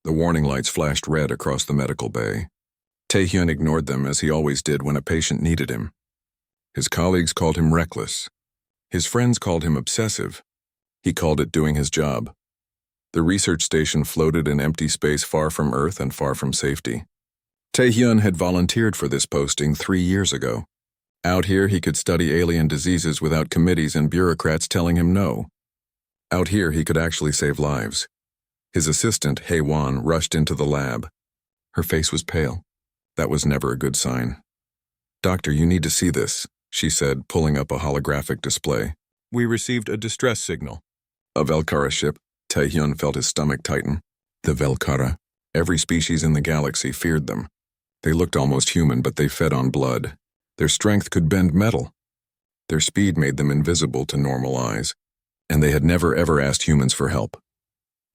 The warning lights flashed red across the medical bay. Taehyun ignored them as he always did when a patient needed him. His colleagues called him reckless. His friends called him obsessive. He called it doing his job. The research station floated in empty space far from Earth and far from safety. Taehyun had volunteered for this posting 3 years ago. Out here, he could study alien diseases without committees and bureaucrats telling him no. Out here, he could actually save lives. His assistant, Hae-won, rushed into the lab. Her face was pale. That was never a good sign. "Doctor, you need to see this," she said, pulling up a holographic display. "We received a distress signal." A Velkara ship. Taehyun felt his stomach tighten. The Velkara. Every species in the galaxy feared them. They looked almost human, but they fed on blood. Their strength could bend metal. Their speed made them invisible to normal eyes, and they had never ever asked humans for help.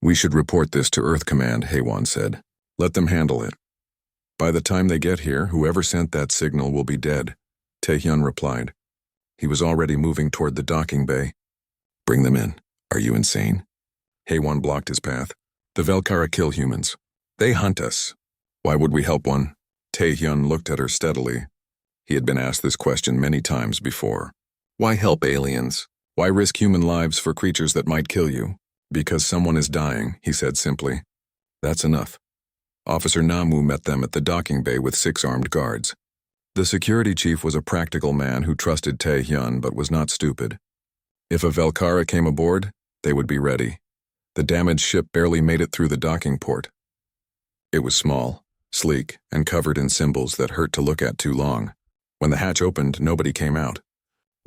"We should report this to Earth Command," Hae-won said. "Let them handle it." "By the time they get here, whoever sent that signal will be dead," Taehyun replied. He was already moving toward the docking bay. "Bring them in. Are you insane?" Hae-won blocked his path. "The Velkara kill humans. They hunt us. Why would we help one?" Taehyun looked at her steadily. He had been asked this question many times before. Why help aliens? Why risk human lives for creatures that might kill you? "Because someone is dying," he said simply. "That's enough." Officer Namu met them at the docking bay with 6 armed guards. The security chief was a practical man who trusted Taehyun but was not stupid. If a Velkara came aboard, they would be ready. The damaged ship barely made it through the docking port. It was small, sleek, and covered in symbols that hurt to look at too long. When the hatch opened, nobody came out.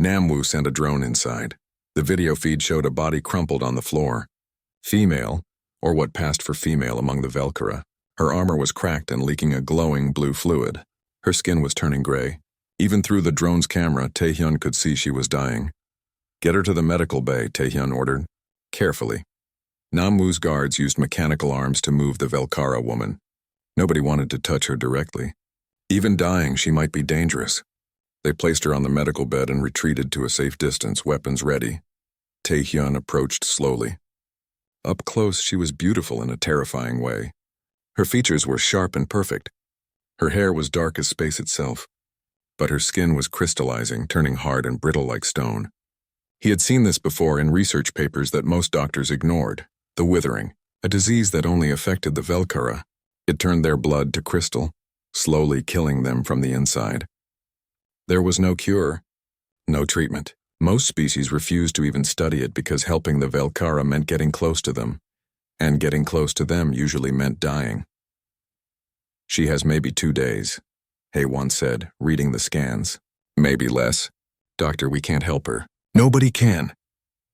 Namwoo sent a drone inside. The video feed showed a body crumpled on the floor. Female, or what passed for female among the Velkara. Her armor was cracked and leaking a glowing blue fluid. Her skin was turning gray. Even through the drone's camera, Taehyun could see she was dying. "Get her to the medical bay," Taehyun ordered. Carefully. Namwoo's guards used mechanical arms to move the Velkara woman. Nobody wanted to touch her directly. Even dying, she might be dangerous. They placed her on the medical bed and retreated to a safe distance, weapons ready. Taehyun approached slowly. Up close, she was beautiful in a terrifying way. Her features were sharp and perfect. Her hair was dark as space itself, but her skin was crystallizing, turning hard and brittle like stone. He had seen this before in research papers that most doctors ignored. The withering, a disease that only affected the Velkara. It turned their blood to crystal, slowly killing them from the inside. There was no cure, no treatment. Most species refused to even study it because helping the Velkara meant getting close to them, and getting close to them usually meant dying. "She has maybe 2 days," Hae-won said, reading the scans. "Maybe less. Doctor, we can't help her." "Nobody can."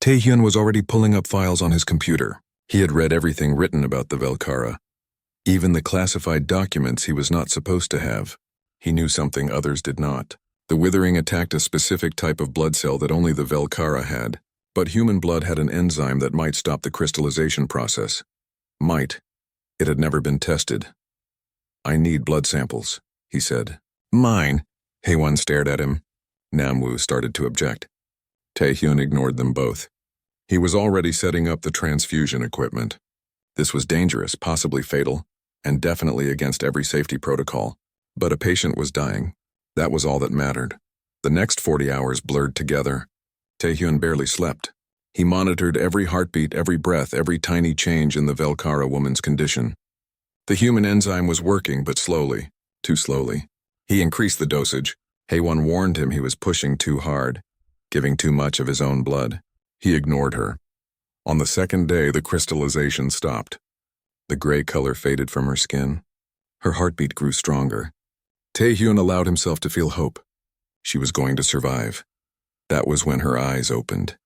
Taehyun was already pulling up files on his computer. He had read everything written about the Velkara. Even the classified documents he was not supposed to have. He knew something others did not. The withering attacked a specific type of blood cell that only the Velkara had, but human blood had an enzyme that might stop the crystallization process. Might. It had never been tested. "I need blood samples," he said. "Mine." Hae-won stared at him. Namwoo started to object. Taehyun ignored them both. He was already setting up the transfusion equipment. This was dangerous, possibly fatal, and definitely against every safety protocol. But a patient was dying. That was all that mattered. The next 40 hours blurred together. Taehyun barely slept. He monitored every heartbeat, every breath, every tiny change in the Velkara woman's condition. The human enzyme was working, but slowly, too slowly. He increased the dosage. Hae-won warned him he was pushing too hard, giving too much of his own blood. He ignored her. On the 2nd day, the crystallization stopped. The gray color faded from her skin. Her heartbeat grew stronger. Taehyun allowed himself to feel hope. She was going to survive. That was when her eyes opened.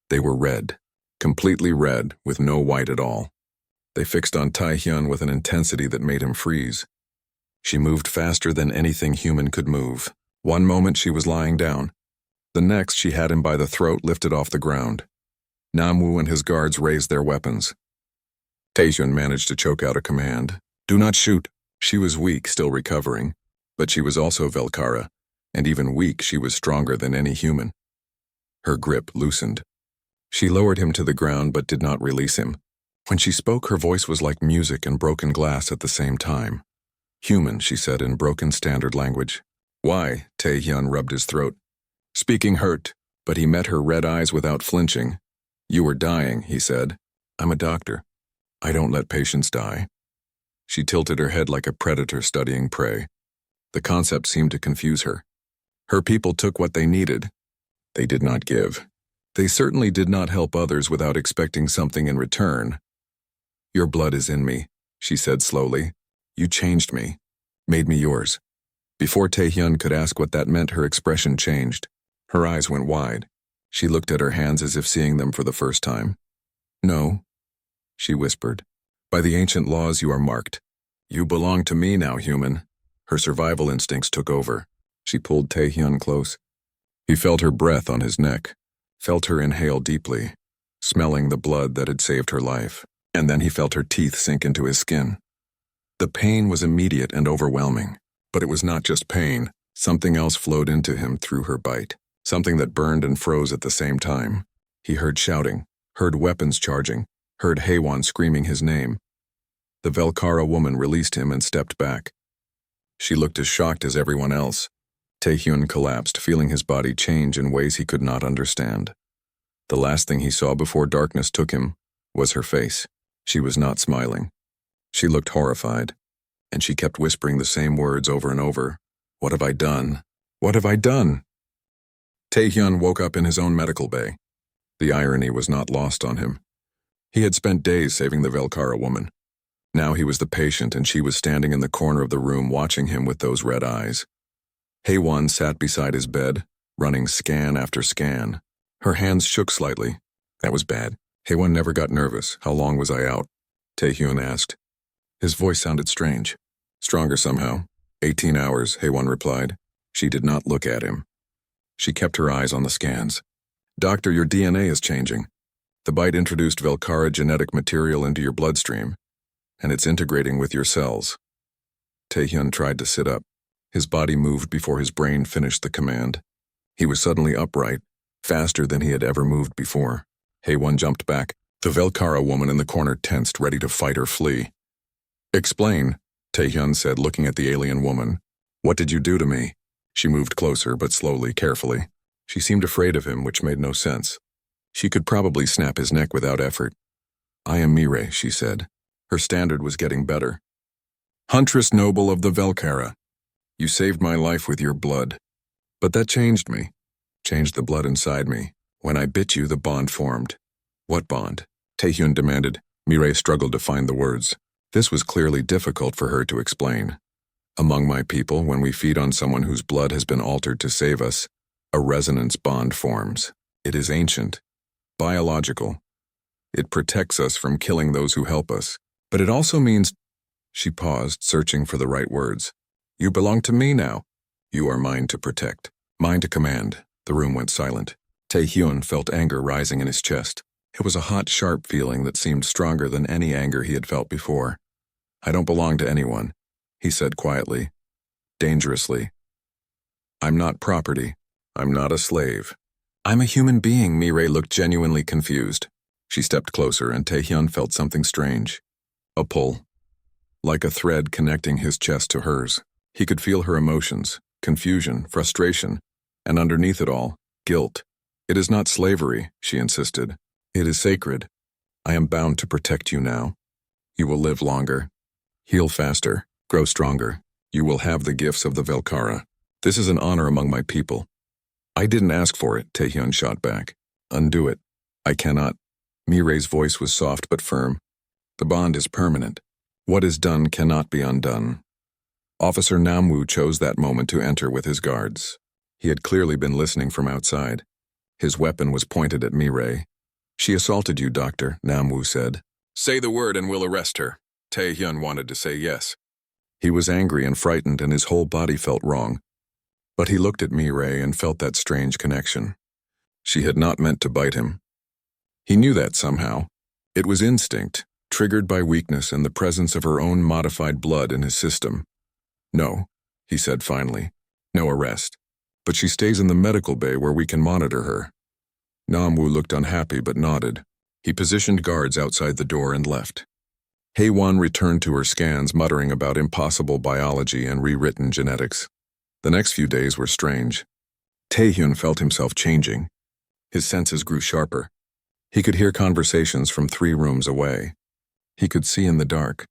They were red, completely red, with no white at all. They fixed on Taehyun with an intensity that made him freeze. She moved faster than anything human could move. One moment she was lying down. The next she had him by the throat, lifted off the ground. Namwoo and his guards raised their weapons. Taehyun managed to choke out a command. "Do not shoot." She was weak, still recovering. But she was also Velkara, and even weak, she was stronger than any human. Her grip loosened. She lowered him to the ground but did not release him. When she spoke, her voice was like music and broken glass at the same time. Human, she said in broken standard language. Why? Tae-hyun rubbed his throat. Speaking hurt, but he met her red eyes without flinching. You were dying, he said. I'm a doctor. I don't let patients die. She tilted her head like a predator studying prey. The concept seemed to confuse her. Her people took what they needed. They did not give. They certainly did not help others without expecting something in return. Your blood is in me, she said slowly. You changed me, made me yours. Before Tae-hyun could ask what that meant, her expression changed. Her eyes went wide. She looked at her hands as if seeing them for the first time. No, she whispered. By the ancient laws you are marked. You belong to me now, human. Her survival instincts took over. She pulled Tae-hyun close. He felt her breath on his neck, felt her inhale deeply, smelling the blood that had saved her life, and then he felt her teeth sink into his skin. The pain was immediate and overwhelming, but it was not just pain. Something else flowed into him through her bite, something that burned and froze at the same time. He heard shouting, heard weapons charging, heard HFY screaming his name. The Velkara woman released him and stepped back. She looked as shocked as everyone else. Tae-hyun collapsed, feeling his body change in ways he could not understand. The last thing he saw before darkness took him was her face. She was not smiling. She looked horrified, and she kept whispering the same words over and over. What have I done? What have I done? Tae-hyun woke up in his own medical bay. The irony was not lost on him. He had spent days saving the Velkara woman. Now he was the patient, and she was standing in the corner of the room watching him with those red eyes. HFY sat beside his bed, running scan after scan. Her hands shook slightly. That was bad. HFY never got nervous. How long was I out? Tae-hyun asked. His voice sounded strange. Stronger somehow. 18 hours, HFY replied. She did not look at him. She kept her eyes on the scans. Doctor, your DNA is changing. The bite introduced Velkara genetic material into your bloodstream, and it's integrating with your cells. Tae-hyun tried to sit up. His body moved before his brain finished the command. He was suddenly upright, faster than he had ever moved before. HFY jumped back. The Velkara woman in the corner tensed, ready to fight or flee. Explain, Tae-hyun said, looking at the alien woman. What did you do to me? She moved closer, but slowly, carefully. She seemed afraid of him, which made no sense. She could probably snap his neck without effort. I am Mirai, she said. Her standard was getting better. Huntress noble of the Velkara. You saved my life with your blood. But that changed me. Changed the blood inside me. When I bit you, the bond formed. What bond? Tae-hyun demanded. Mirai struggled to find the words. This was clearly difficult for her to explain. Among my people, when we feed on someone whose blood has been altered to save us, a resonance bond forms. It is ancient, biological. It protects us from killing those who help us. But it also means... She paused, searching for the right words. You belong to me now. You are mine to protect, mine to command. The room went silent. Tae-hyun felt anger rising in his chest. It was a hot, sharp feeling that seemed stronger than any anger he had felt before. I don't belong to anyone, he said quietly, dangerously. I'm not property. I'm not a slave. I'm a human being. Mirai looked genuinely confused. She stepped closer, and Tae-hyun felt something strange. A pull. Like a thread connecting his chest to hers. He could feel her emotions, confusion, frustration, and underneath it all, guilt. It is not slavery, she insisted. It is sacred. I am bound to protect you now. You will live longer. Heal faster. Grow stronger. You will have the gifts of the Velkara. This is an honor among my people. I didn't ask for it, Tae-hyun shot back. Undo it. I cannot. Mirai's voice was soft but firm. The bond is permanent. What is done cannot be undone. Officer Namwoo chose that moment to enter with his guards. He had clearly been listening from outside. His weapon was pointed at Mirai. She assaulted you, Doctor, Namwoo said. Say the word and we'll arrest her. Tae-hyun wanted to say yes. He was angry and frightened, and his whole body felt wrong. But he looked at Mirai and felt that strange connection. She had not meant to bite him. He knew that somehow. It was instinct, triggered by weakness and the presence of her own modified blood in his system. No, he said finally. No arrest. But she stays in the medical bay where we can monitor her. Namwoo looked unhappy but nodded. He positioned guards outside the door and left. HFY returned to her scans, muttering about impossible biology and rewritten genetics. The next few days were strange. Taehyun felt himself changing. His senses grew sharper. He could hear conversations from 3 rooms away. He could see in the dark.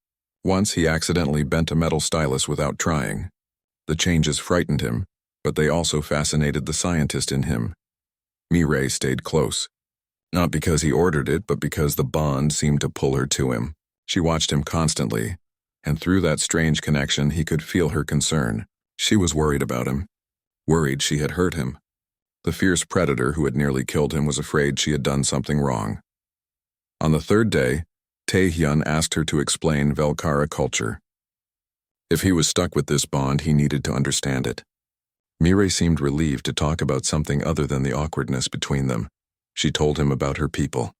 Once he accidentally bent a metal stylus without trying. The changes frightened him, but they also fascinated the scientist in him. Mirai stayed close. Not because he ordered it, but because the bond seemed to pull her to him. She watched him constantly, and through that strange connection he could feel her concern. She was worried about him. Worried she had hurt him. The fierce predator who had nearly killed him was afraid she had done something wrong. On the 3rd day, Taehyun asked her to explain Velkara culture. If he was stuck with this bond, he needed to understand it. Mirai seemed relieved to talk about something other than the awkwardness between them. She told him about her people.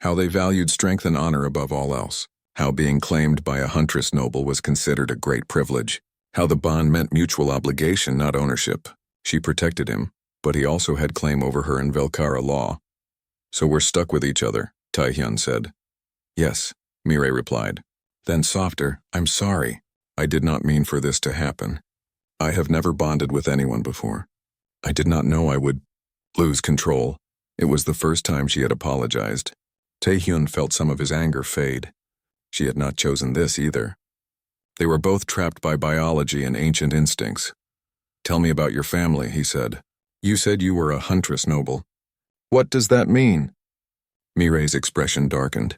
How they valued strength and honor above all else. How being claimed by a huntress noble was considered a great privilege. How the bond meant mutual obligation, not ownership. She protected him, but he also had claim over her in Velkara law. So we're stuck with each other, Taehyun said. Yes, Mirai replied. Then softer, I'm sorry. I did not mean for this to happen. I have never bonded with anyone before. I did not know I would lose control. It was the first time she had apologized. Taehyun felt some of his anger fade. She had not chosen this either. They were both trapped by biology and ancient instincts. Tell me about your family, he said. You said you were a huntress noble. What does that mean? Mirai's expression darkened.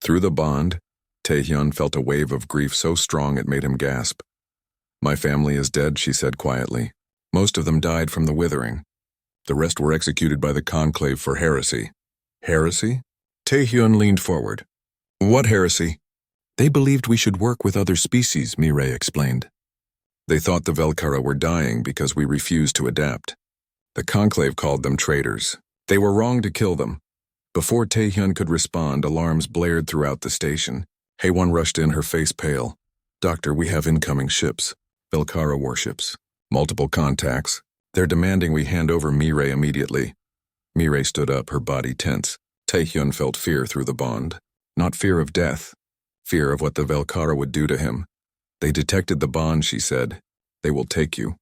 Through the bond, Taehyun felt a wave of grief so strong it made him gasp. My family is dead, she said quietly. Most of them died from the withering. The rest were executed by the conclave for heresy. Heresy? Taehyun leaned forward. What heresy? They believed we should work with other species, Mirai explained. They thought the Velkara were dying because we refused to adapt. The conclave called them traitors. They were wrong to kill them. Before Taehyun could respond, alarms blared throughout the station. HFY rushed in, her face pale. Doctor, we have incoming ships. Velkara warships. Multiple contacts. They're demanding we hand over Mirai immediately. Mirai stood up, her body tense. Taehyun felt fear through the bond. Not fear of death. Fear of what the Velkara would do to him. They detected the bond, she said. They will take you.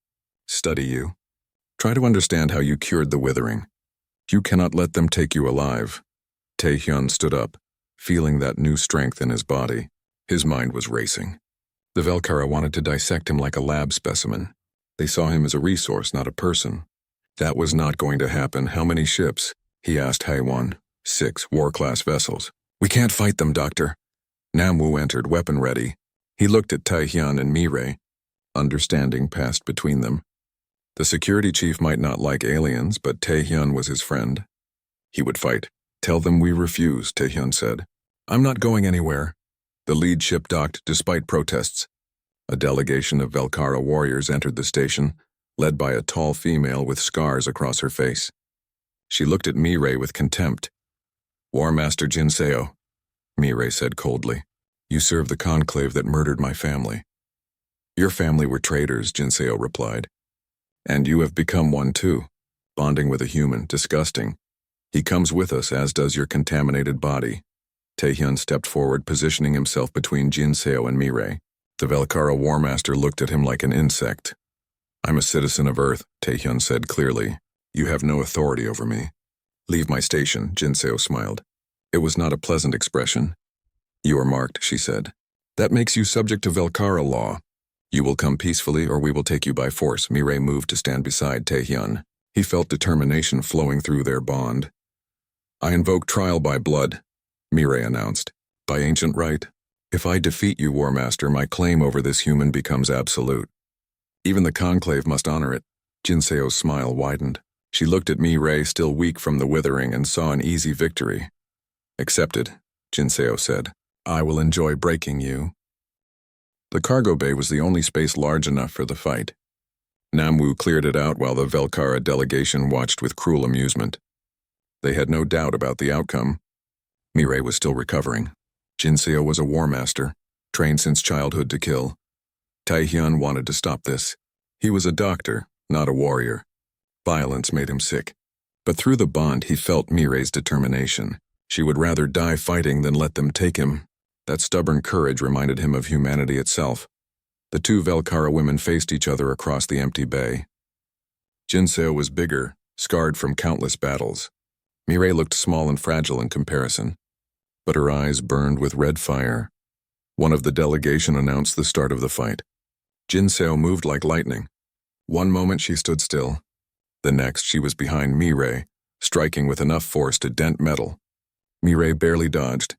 Study you. Try to understand how you cured the withering. You cannot let them take you alive. Taehyun stood up, feeling that new strength in his body. His mind was racing. The Velkara wanted to dissect him like a lab specimen. They saw him as a resource, not a person. That was not going to happen. How many ships? He asked HFY. 6 war-class vessels. We can't fight them, Doctor. Namwoo entered, weapon ready. He looked at Taehyun and Mirai. Understanding passed between them. The security chief might not like aliens, but Taehyun was his friend. He would fight. Tell them we refuse, Taehyun said. I'm not going anywhere. The lead ship docked despite protests. A delegation of Velkara warriors entered the station, led by a tall female with scars across her face. She looked at Mirai with contempt. War Master Jinseo, Mirai said coldly. You serve the conclave that murdered my family. Your family were traitors, Jinseo replied. And you have become one too, bonding with a human, disgusting. He comes with us, as does your contaminated body. Taehyun stepped forward, positioning himself between Jinseo and Mirai. The Velkara War Master looked at him like an insect. I'm a citizen of Earth, Taehyun said clearly. You have no authority over me. Leave my station, Jinseo smiled. It was not a pleasant expression. You are marked, she said. That makes you subject to Velkara law. You will come peacefully or we will take you by force. Mirai moved to stand beside Taehyun. He felt determination flowing through their bond. I invoke trial by blood, Mirai announced. By ancient right. If I defeat you, War Master, my claim over this human becomes absolute. Even the conclave must honor it. Jinseo's smile widened. She looked at Mirai, still weak from the withering, and saw an easy victory. Accepted, Jinseo said. I will enjoy breaking you. The cargo bay was the only space large enough for the fight. Namwoo cleared it out while the Velkara delegation watched with cruel amusement. They had no doubt about the outcome. Mirai was still recovering. Jinseo was a war master, trained since childhood to kill. Taehyun wanted to stop this. He was a doctor, not a warrior. Violence made him sick. But through the bond he felt Mirai's determination. She would rather die fighting than let them take him. That stubborn courage reminded him of humanity itself. The two Velkara women faced each other across the empty bay. Jinseo was bigger, scarred from countless battles. Mireille looked small and fragile in comparison, but her eyes burned with red fire. One of the delegation announced the start of the fight. Jinseo moved like lightning. One moment she stood still. The next she was behind Mireille, striking with enough force to dent metal. Mireille barely dodged.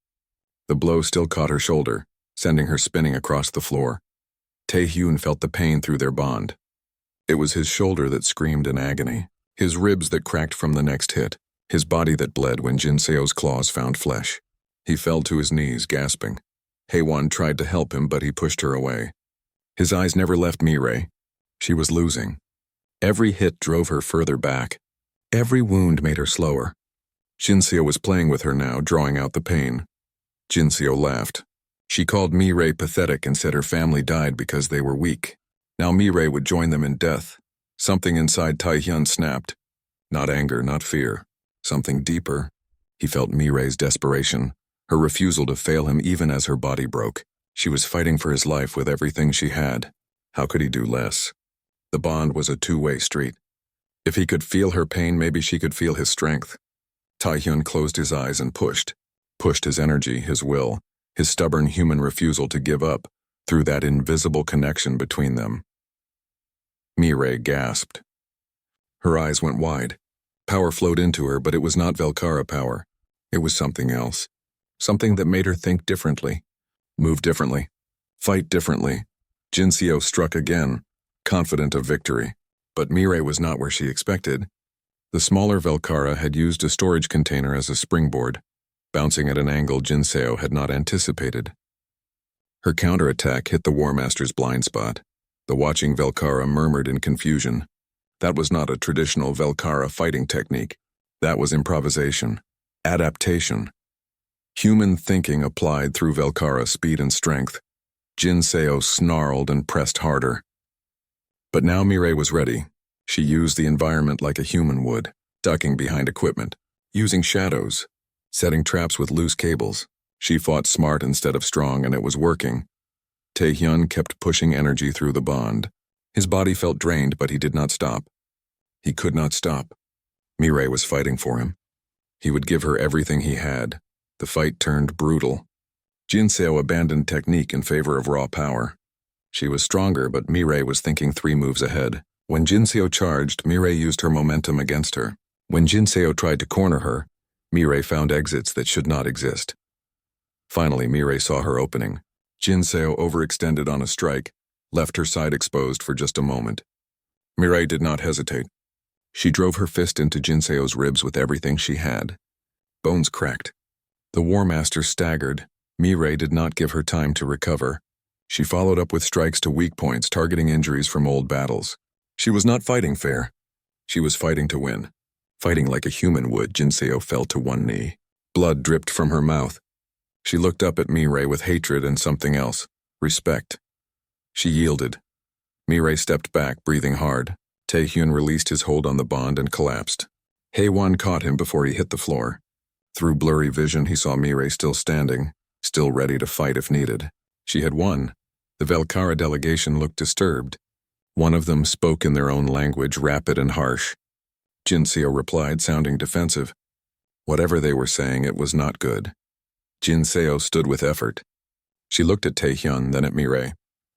The blow still caught her shoulder, sending her spinning across the floor. Taehyun felt the pain through their bond. It was his shoulder that screamed in agony, his ribs that cracked from the next hit, his body that bled when Jinseo's claws found flesh. He fell to his knees, gasping. Haewon tried to help him, but he pushed her away. His eyes never left Mireille. She was losing. Every hit drove her further back. Every wound made her slower. Jinseo was playing with her now, drawing out the pain. Jinseo laughed. She called Mireille pathetic and said her family died because they were weak. Now Mireille would join them in death. Something inside Taehyun snapped. Not anger, not fear. Something deeper. He felt Mireille's desperation, her refusal to fail him even as her body broke. She was fighting for his life with everything she had. How could he do less? The bond was a two-way street. If he could feel her pain, maybe she could feel his strength. Taehyun closed his eyes and pushed his energy, his will, his stubborn human refusal to give up, through that invisible connection between them. Mireille gasped. Her eyes went wide. Power flowed into her, but it was not Velkara power. It was something else. Something that made her think differently, move differently, fight differently. Jinseo struck again, confident of victory. But Mireille was not where she expected. The smaller Velkara had used a storage container as a springboard, bouncing at an angle Jinseo had not anticipated. Her counterattack hit the War Master's blind spot. The watching Velkara murmured in confusion. That was not a traditional Velkara fighting technique. That was improvisation, adaptation. Human thinking applied through Velkara's speed and strength. Jinseo snarled and pressed harder. But now Mireille was ready. She used the environment like a human would, ducking behind equipment, using shadows, setting traps with loose cables. She fought smart instead of strong, and it was working. Taehyun kept pushing energy through the bond. His body felt drained, but he did not stop. He could not stop. Mireille was fighting for him. He would give her everything he had. The fight turned brutal. Jinseo abandoned technique in favor of raw power. She was stronger, but Mireille was thinking 3 moves ahead. When Jinseo charged, Mireille used her momentum against her. When Jinseo tried to corner her, Mireille found exits that should not exist. Finally, Mireille saw her opening. Jinseo overextended on a strike, left her side exposed for just a moment. Mireille did not hesitate. She drove her fist into Jinseo's ribs with everything she had. Bones cracked. The War Master staggered. Mireille did not give her time to recover. She followed up with strikes to weak points, targeting injuries from old battles. She was not fighting fair. She was fighting to win. Fighting like a human would, Jinseo fell to one knee. Blood dripped from her mouth. She looked up at Mireille with hatred and something else, respect. She yielded. Mireille stepped back, breathing hard. Taehyun released his hold on the bond and collapsed. Haewon caught him before he hit the floor. Through blurry vision, he saw Mireille still standing, still ready to fight if needed. She had won. The Velkara delegation looked disturbed. One of them spoke in their own language, rapid and harsh. Jinseo replied, sounding defensive. Whatever they were saying, it was not good. Jinseo stood with effort. She looked at Taehyun, then at Mireille.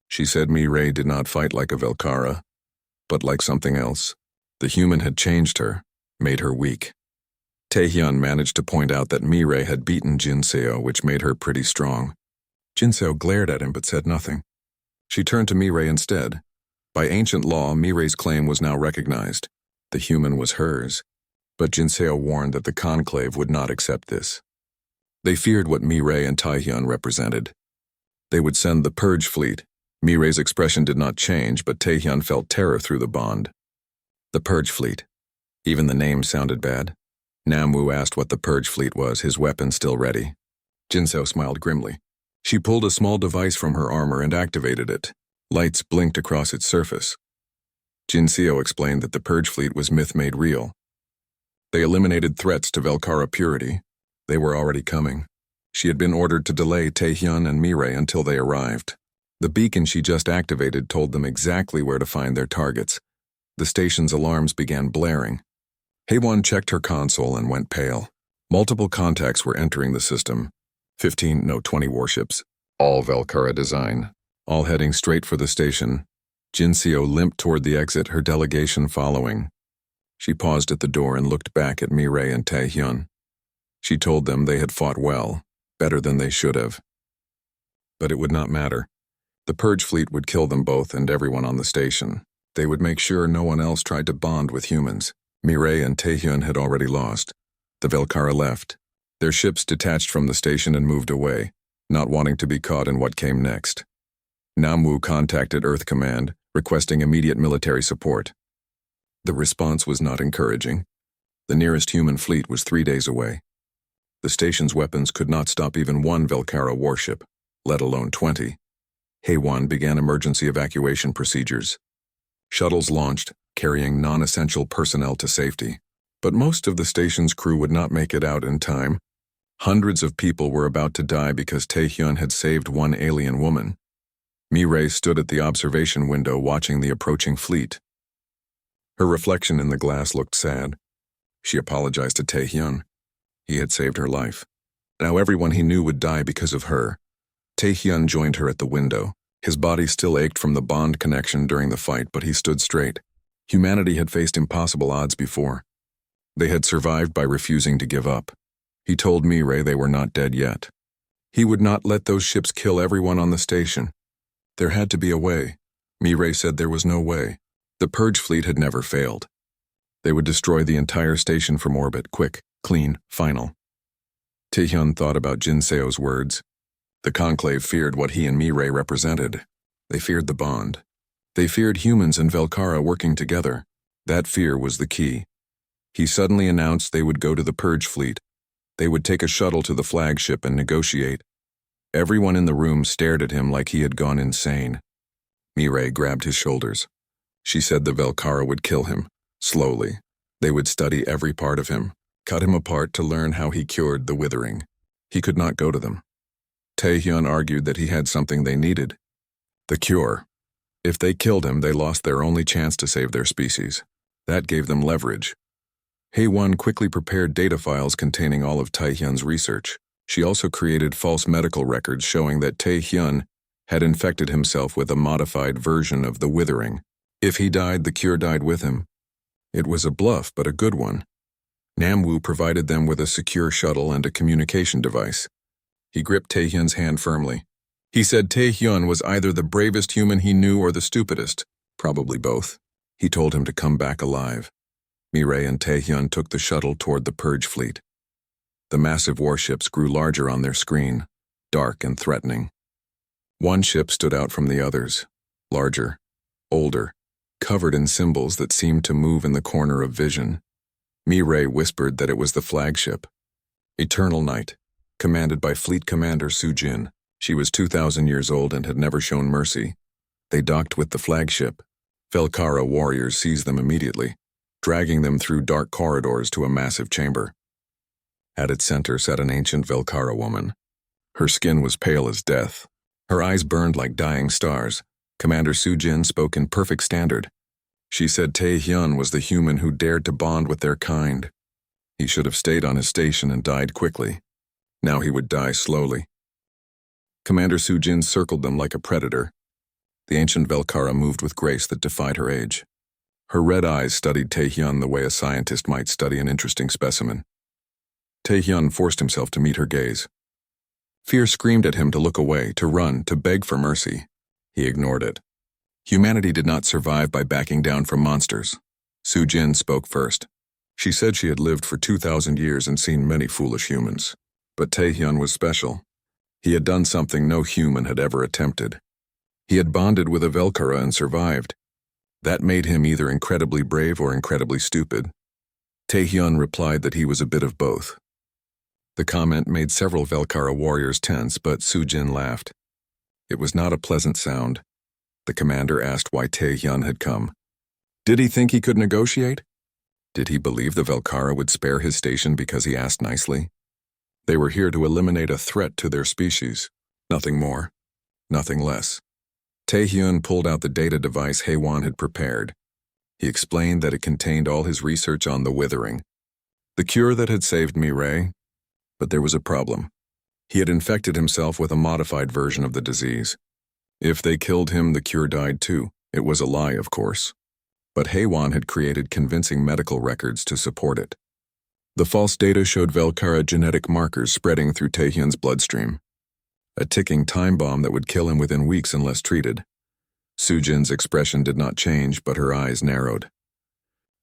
She said Mireille did not fight like a Velkara, but like something else. The human had changed her, made her weak. Taehyun managed to point out that Mireille had beaten Jinseo, which made her pretty strong. Jinseo glared at him but said nothing. She turned to Mireille instead. By ancient law, Mireille's claim was now recognized. The human was hers. But Jinseo warned that the conclave would not accept this. They feared what Mireille and Taehyun represented. They would send the Purge fleet. Mireille's expression did not change, but Taehyun felt terror through the bond. The Purge fleet. Even the name sounded bad. Namwoo asked what the Purge fleet was, his weapon still ready. Jinseo smiled grimly. She pulled a small device from her armor and activated it. Lights blinked across its surface. Jinseo explained that the Purge fleet was myth made real. They eliminated threats to Velkara purity. They were already coming. She had been ordered to delay Taehyun and Mirai until they arrived. The beacon she just activated told them exactly where to find their targets. The station's alarms began blaring. Haewon checked her console and went pale. Multiple contacts were entering the system. 20 warships, all Valkyra design, all heading straight for the station. Jinseo limped toward the exit, her delegation following. She paused at the door and looked back at Mirai and Taehyun. She told them they had fought well, better than they should have. But it would not matter. The Purge fleet would kill them both and everyone on the station. They would make sure no one else tried to bond with humans. Mirai and Taehyun had already lost. The Valkyra left. Their ships detached from the station and moved away, not wanting to be caught in what came next. Namwoo contacted Earth Command, requesting immediate military support. The response was not encouraging. The nearest human fleet was 3 days away. The station's weapons could not stop even one Valkyra warship, let alone 20. Haewon began emergency evacuation procedures. Shuttles launched, carrying non-essential personnel to safety. But most of the station's crew would not make it out in time. Hundreds of people were about to die because Taehyun had saved one alien woman. Mirai stood at the observation window watching the approaching fleet. Her reflection in the glass looked sad. She apologized to Taehyun. He had saved her life. Now everyone he knew would die because of her. Taehyun joined her at the window. His body still ached from the bond connection during the fight, but he stood straight. Humanity had faced impossible odds before. They had survived by refusing to give up. He told Mirai they were not dead yet. He would not let those ships kill everyone on the station. There had to be a way. Mirai said there was no way. The Purge fleet had never failed. They would destroy the entire station from orbit, quick, clean, final. Taehyun thought about Jinseo's words. The Conclave feared what he and Mirai represented. They feared the bond. They feared humans and Valkyra working together. That fear was the key. He suddenly announced they would go to the Purge fleet. They would take a shuttle to the flagship and negotiate. Everyone in the room stared at him like he had gone insane. Mirai grabbed his shoulders. She said the Valkyra would kill him, slowly. They would study every part of him, cut him apart to learn how he cured the withering. He could not go to them. Taehyun argued that he had something they needed. The cure. If they killed him, they lost their only chance to save their species. That gave them leverage. Haewon quickly prepared data files containing all of Taehyun's research. She also created false medical records showing that Taehyun had infected himself with a modified version of the withering. If he died, the cure died with him. It was a bluff, but a good one. Namwoo provided them with a secure shuttle and a communication device. He gripped Taehyun's hand firmly. He said Taehyun was either the bravest human he knew or the stupidest, probably both. He told him to come back alive. Mirai and Taehyun took the shuttle toward the Purge fleet. The massive warships grew larger on their screen, dark and threatening. One ship stood out from the others, larger, older, covered in symbols that seemed to move in the corner of vision. Mirai whispered that it was the flagship, Eternal Night, commanded by Fleet Commander Sujin. She was 2,000 years old and had never shown mercy. They docked with the flagship. Valkyra warriors seized them immediately, dragging them through dark corridors to a massive chamber. At its center sat an ancient Valkyra woman. Her skin was pale as death. Her eyes burned like dying stars. Commander Sujin spoke in perfect standard. She said Taehyun was the human who dared to bond with their kind. He should have stayed on his station and died quickly. Now he would die slowly. Commander Sujin circled them like a predator. The ancient Valkyra moved with grace that defied her age. Her red eyes studied Taehyun the way a scientist might study an interesting specimen. Taehyun forced himself to meet her gaze. Fear screamed at him to look away, to run, to beg for mercy. He ignored it. Humanity did not survive by backing down from monsters. Sujin spoke first. She said she had lived for 2,000 years and seen many foolish humans. But Taehyun was special. He had done something no human had ever attempted. He had bonded with a Valkyra and survived. That made him either incredibly brave or incredibly stupid. Taehyun replied that he was a bit of both. The comment made several Valkyra warriors tense, but Sujin laughed. It was not a pleasant sound. The commander asked why Taehyun had come. Did he think he could negotiate? Did he believe the Valkyra would spare his station because he asked nicely? They were here to eliminate a threat to their species. Nothing more, nothing less. Taehyun pulled out the data device Haewon had prepared. He explained that it contained all his research on the withering, the cure that had saved Mireille. But there was a problem. He had infected himself with a modified version of the disease. If they killed him, the cure died too. It was a lie, of course. But Haewon had created convincing medical records to support it. The false data showed Velkara genetic markers spreading through Taehyun's bloodstream. A ticking time bomb that would kill him within weeks unless treated. Sujin's expression did not change, but her eyes narrowed.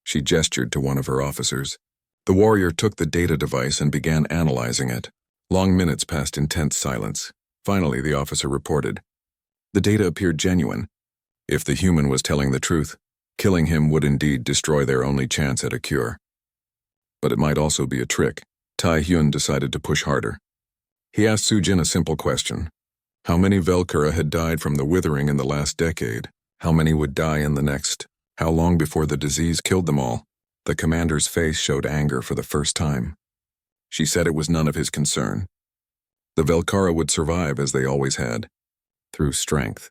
She gestured to one of her officers. The warrior took the data device and began analyzing it. Long minutes passed in tense silence. Finally, the officer reported. The data appeared genuine. If the human was telling the truth, killing him would indeed destroy their only chance at a cure. But it might also be a trick. Taehyun decided to push harder. He asked Sujin a simple question. How many Velkara had died from the withering in the last decade? How many would die in the next? How long before the disease killed them all? The commander's face showed anger for the first time. She said it was none of his concern. The Velkara would survive as they always had. Through strength.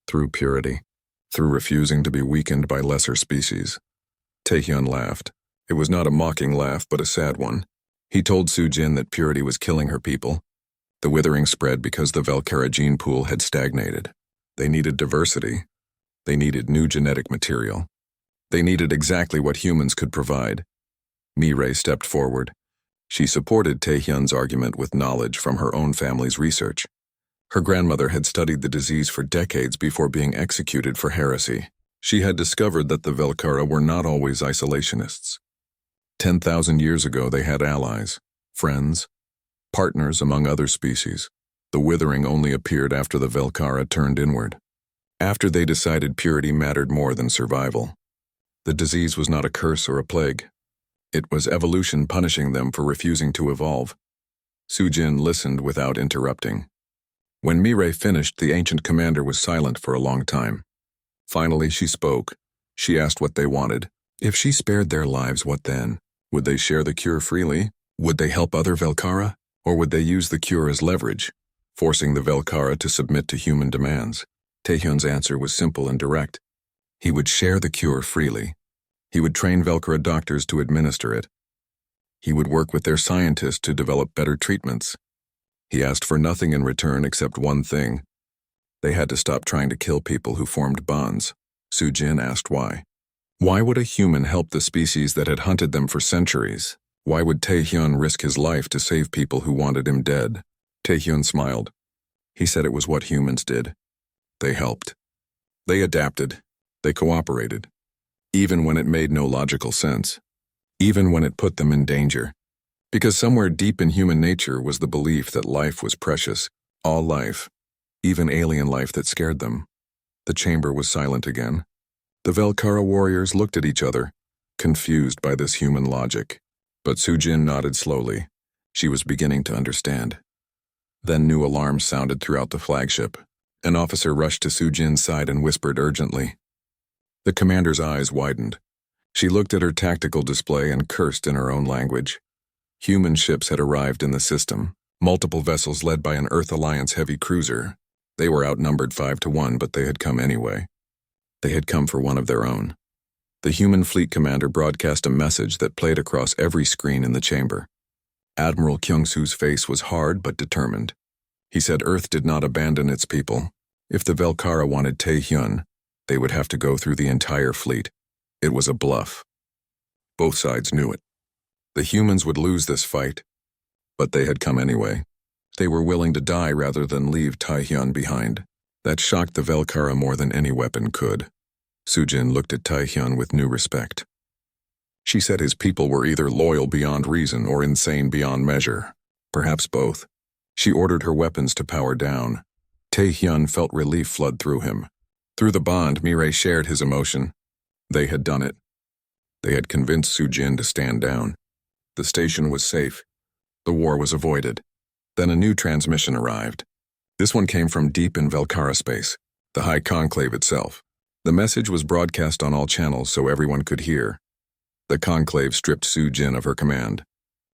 Through purity. Through refusing to be weakened by lesser species. Taehyun laughed. It was not a mocking laugh, but a sad one. He told Sujin that purity was killing her people. The withering spread because the Velkara gene pool had stagnated. They needed diversity. They needed new genetic material. They needed exactly what humans could provide. Mireille stepped forward. She supported Taehyun's argument with knowledge from her own family's research. Her grandmother had studied the disease for decades before being executed for heresy. She had discovered that the Velkara were not always isolationists. 10,000 years ago they had allies, friends, partners among other species. The withering only appeared after the Velkara turned inward. After they decided purity mattered more than survival. The disease was not a curse or a plague. It was evolution punishing them for refusing to evolve. Sujin listened without interrupting. When Mireille finished, the ancient commander was silent for a long time. Finally, she spoke. She asked what they wanted. If she spared their lives, what then? Would they share the cure freely? Would they help other Velkara? Or would they use the cure as leverage, forcing the Velkara to submit to human demands? Taehyun's answer was simple and direct. He would share the cure freely. He would train Velkara doctors to administer it. He would work with their scientists to develop better treatments. He asked for nothing in return except one thing. They had to stop trying to kill people who formed bonds. Sujin asked why. Why would a human help the species that had hunted them for centuries? Why would Taehyun risk his life to save people who wanted him dead? Taehyun smiled. He said it was what humans did. They helped. They adapted. They cooperated. Even when it made no logical sense. Even when it put them in danger. Because somewhere deep in human nature was the belief that life was precious. All life. Even alien life that scared them. The chamber was silent again. The Velkara warriors looked at each other, confused by this human logic. But Sujin nodded slowly. She was beginning to understand. Then new alarms sounded throughout the flagship. An officer rushed to Sujin's side and whispered urgently. The commander's eyes widened. She looked at her tactical display and cursed in her own language. Human ships had arrived in the system, multiple vessels led by an Earth Alliance heavy cruiser. They were outnumbered 5-1, but they had come anyway. They had come for one of their own. The human fleet commander broadcast a message that played across every screen in the chamber. Admiral Kyung-soo's face was hard but determined. He said Earth did not abandon its people. If the Velkara wanted Taehyun, they would have to go through the entire fleet. It was a bluff. Both sides knew it. The humans would lose this fight, but they had come anyway. They were willing to die rather than leave Taehyun behind. That shocked the Velkara more than any weapon could. Sujin looked at Taehyun with new respect. She said his people were either loyal beyond reason or insane beyond measure. Perhaps both. She ordered her weapons to power down. Taehyun felt relief flood through him. Through the bond, Mireille shared his emotion. They had done it. They had convinced Sujin to stand down. The station was safe. The war was avoided. Then a new transmission arrived. This one came from deep in Velkara space, the High Conclave itself. The message was broadcast on all channels so everyone could hear. The Conclave stripped Sujin of her command.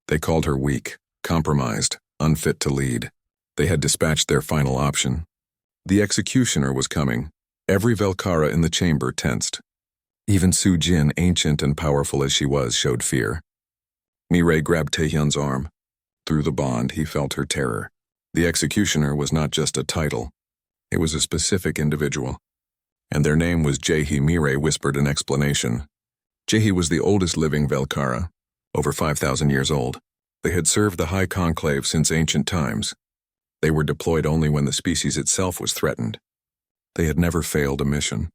They called her weak, Compromised, unfit to lead. They had dispatched their final option. The executioner was coming. Every Velkara in the chamber tensed. Even Su Jin, ancient and powerful as she was, showed fear. Mireille grabbed Taehyun's arm. Through the bond, he felt her terror. The executioner was not just a title. It was a specific individual. And their name was Jaehi. Mireille whispered an explanation. Jaehi was the oldest living Velkara, over 5,000 years old. They had served the High Conclave since ancient times. They were deployed only when the species itself was threatened. They had never failed a mission.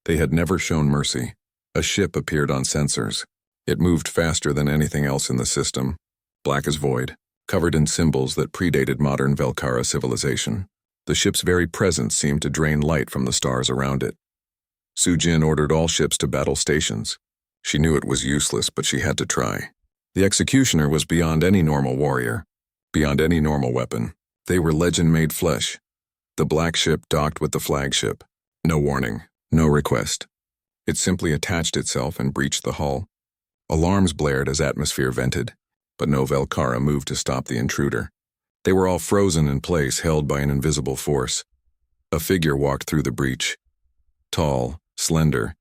They had never shown mercy. A ship appeared on sensors. It moved faster than anything else in the system, black as void, covered in symbols that predated modern Velkara civilization. The ship's very presence seemed to drain light from the stars around it. Su Jin ordered all ships to battle stations. She knew it was useless, but she had to try. The executioner was beyond any normal warrior, beyond any normal weapon. They were legend-made flesh. The black ship docked with the flagship. No warning, no request. It simply attached itself and breached the hull. Alarms blared as atmosphere vented, but no Velkara moved to stop the intruder. They were all frozen in place, held by an invisible force. A figure walked through the breach. Tall, slender.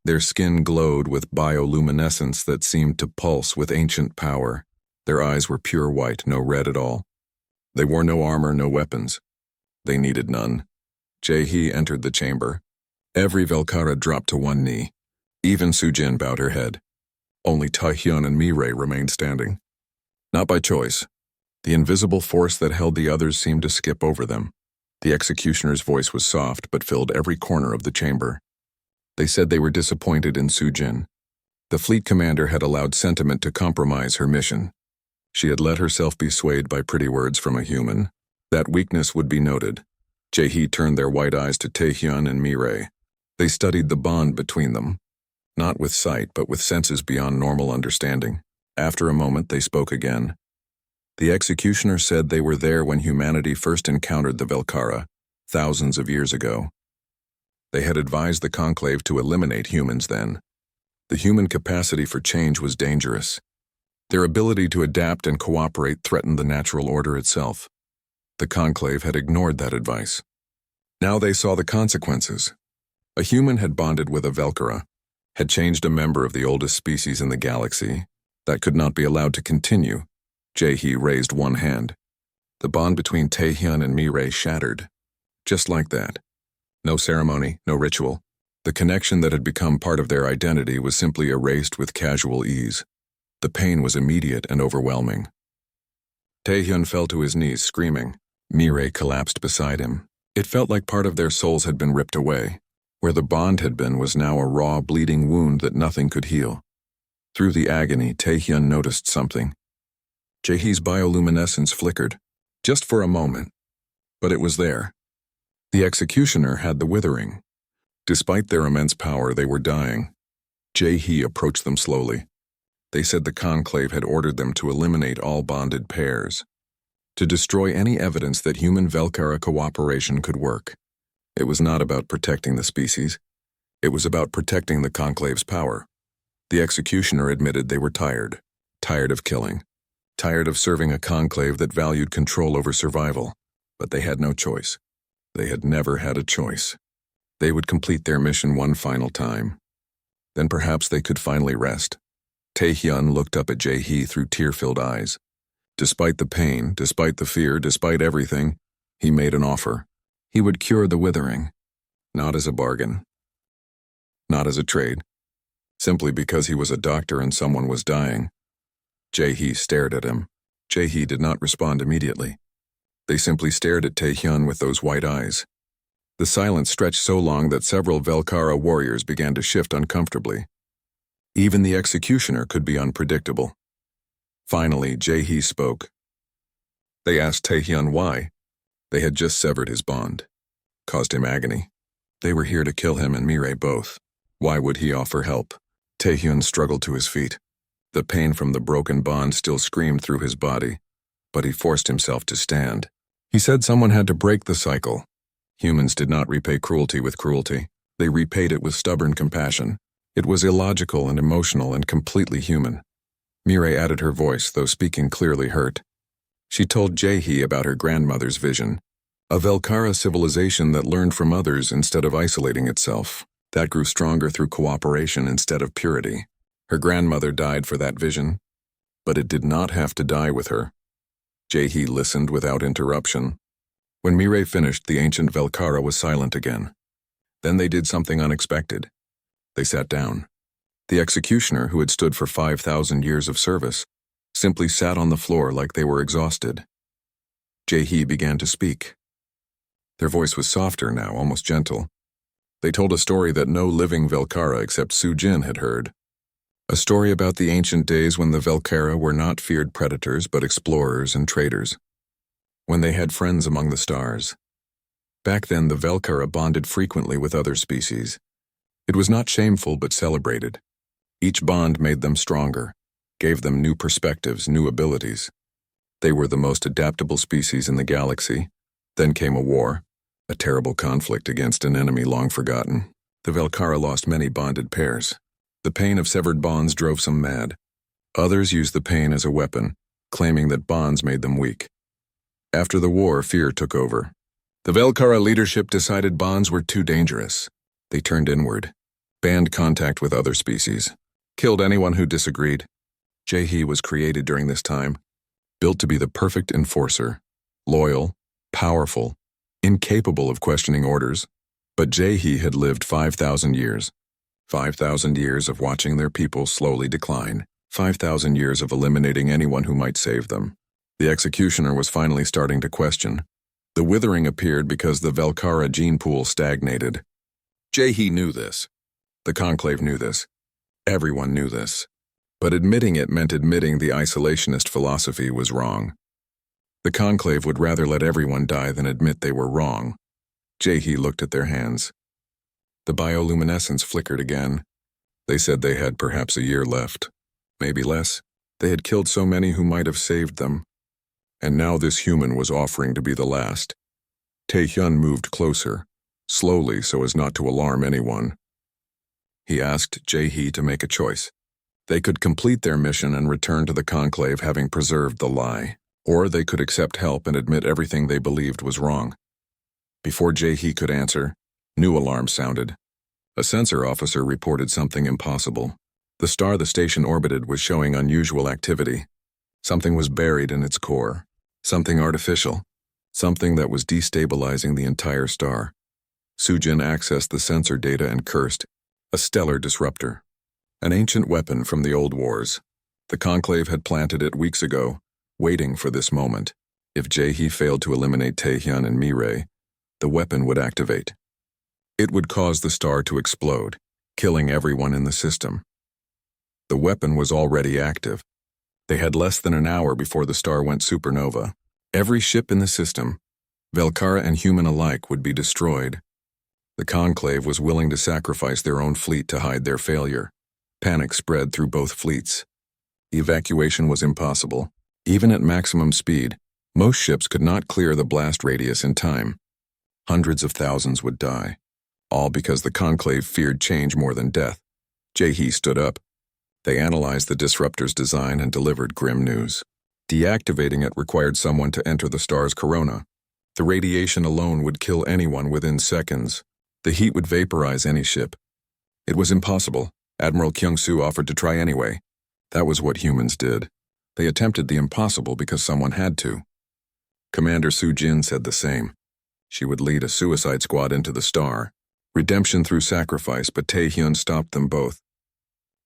Their skin glowed with bioluminescence that seemed to pulse with ancient power. Their eyes were pure white, no red at all. They wore no armor, no weapons. They needed none. Jaehi entered the chamber. Every Velkara dropped to one knee. Even Su Jin bowed her head. Only Taehyun and Mireille remained standing. Not by choice. The invisible force that held the others seemed to skip over them. The executioner's voice was soft but filled every corner of the chamber. They said they were disappointed in Su Jin. The fleet commander had allowed sentiment to compromise her mission. She had let herself be swayed by pretty words from a human. That weakness would be noted. Jaehi turned their white eyes to Taehyun and Mireille. They studied the bond between them. Not with sight, but with senses beyond normal understanding. After a moment, they spoke again. The executioner said they were there when humanity first encountered the Velkara, thousands of years ago. They had advised the Conclave to eliminate humans then. The human capacity for change was dangerous. Their ability to adapt and cooperate threatened the natural order itself. The Conclave had ignored that advice. Now they saw the consequences. A human had bonded with a Velkara, had changed a member of the oldest species in the galaxy. That could not be allowed to continue. Jaehi raised one hand. The bond between Taehyun and Mireille shattered. Just like that. No ceremony, no ritual. The connection that had become part of their identity was simply erased with casual ease. The pain was immediate and overwhelming. Taehyun fell to his knees, screaming. Mireille collapsed beside him. It felt like part of their souls had been ripped away. Where the bond had been was now a raw, bleeding wound that nothing could heal. Through the agony, Taehyun noticed something. Jaehi's bioluminescence flickered, just for a moment. But it was there. The executioner had the withering. Despite their immense power, they were dying. Jaehi approached them slowly. They said the Conclave had ordered them to eliminate all bonded pairs, to destroy any evidence that human Velkara cooperation could work. It was not about protecting the species. It was about protecting the Conclave's power. The executioner admitted they were tired of killing, tired of serving a Conclave that valued control over survival. But they had no choice. They had never had a choice. They would complete their mission one final time. Then perhaps they could finally rest. Taehyun looked up at Jaehi through tear-filled eyes. Despite the pain, despite the fear, despite everything, he made an offer. He would cure the withering, not as a bargain, not as a trade, simply because he was a doctor and someone was dying. Jaehi stared at him. Jaehi did not respond immediately. They simply stared at Taehyun with those white eyes. The silence stretched so long that several Velkara warriors began to shift uncomfortably. Even the executioner could be unpredictable. Finally, Jaehi spoke. They asked Taehyun why. They had just severed his bond, caused him agony. They were here to kill him and Mireille both. Why would he offer help? Taehyun struggled to his feet. The pain from the broken bond still screamed through his body, but he forced himself to stand. He said someone had to break the cycle. Humans did not repay cruelty with cruelty. They repaid it with stubborn compassion. It was illogical and emotional and completely human. Mireille added her voice, though speaking clearly hurt. She told Jae-hee about her grandmother's vision, a Velkara civilization that learned from others instead of isolating itself, that grew stronger through cooperation instead of purity. Her grandmother died for that vision, but it did not have to die with her. Jae-hee listened without interruption. When Mireille finished, the ancient Velkara was silent again. Then they did something unexpected. They sat down. The executioner, who had stood for 5,000 years of service, simply sat on the floor like they were exhausted. Jae-hee began to speak. Their voice was softer now, almost gentle. They told a story that no living Velkara except Soo-jin had heard. A story about the ancient days when the Velkara were not feared predators but explorers and traders. When they had friends among the stars. Back then, the Velkara bonded frequently with other species. It was not shameful but celebrated. Each bond made them stronger, gave them new perspectives, new abilities. They were the most adaptable species in the galaxy. Then came a war, a terrible conflict against an enemy long forgotten. The Velkara lost many bonded pairs. The pain of severed bonds drove some mad. Others used the pain as a weapon, claiming that bonds made them weak. After the war, fear took over. The Velkara leadership decided bonds were too dangerous. They turned inward, banned contact with other species, killed anyone who disagreed. Jae-hee was created during this time, built to be the perfect enforcer, loyal, powerful, incapable of questioning orders. But Jae-hee had lived 5,000 years. 5,000 years of watching their people slowly decline. 5,000 years of eliminating anyone who might save them. The executioner was finally starting to question. The withering appeared because the Velkara gene pool stagnated. Jae-hee knew this. The Conclave knew this. Everyone knew this. But admitting it meant admitting the isolationist philosophy was wrong. The Conclave would rather let everyone die than admit they were wrong. Jae-hee looked at their hands. The bioluminescence flickered again. They said they had perhaps a year left. Maybe less. They had killed so many who might have saved them. And now this human was offering to be the last. Tae-hyun moved closer, slowly so as not to alarm anyone. He asked Jae-hee to make a choice. They could complete their mission and return to the Conclave having preserved the lie, or they could accept help and admit everything they believed was wrong. Before Jae-hee could answer, new alarms sounded. A sensor officer reported something impossible. The star the station orbited was showing unusual activity. Something was buried in its core. Something artificial. Something that was destabilizing the entire star. Soo-jin accessed the sensor data and cursed. A stellar disruptor. An ancient weapon from the old wars. The Conclave had planted it weeks ago, waiting for this moment. If Jae-hee failed to eliminate Tae-hyun and Mireille, the weapon would activate. It would cause the star to explode, killing everyone in the system. The weapon was already active. They had less than an hour before the star went supernova. Every ship in the system, Velkara and human alike, would be destroyed. The Conclave was willing to sacrifice their own fleet to hide their failure. Panic spread through both fleets. Evacuation was impossible. Even at maximum speed, most ships could not clear the blast radius in time. Hundreds of thousands would die. All because the Conclave feared change more than death. Jae-hee stood up. They analyzed the disruptor's design and delivered grim news. Deactivating it required someone to enter the star's corona. The radiation alone would kill anyone within seconds. The heat would vaporize any ship. It was impossible. Admiral Kyung-soo offered to try anyway. That was what humans did. They attempted the impossible because someone had to. Commander Soo-jin said the same. She would lead a suicide squad into the star. Redemption through sacrifice, but Tae-hyun stopped them both.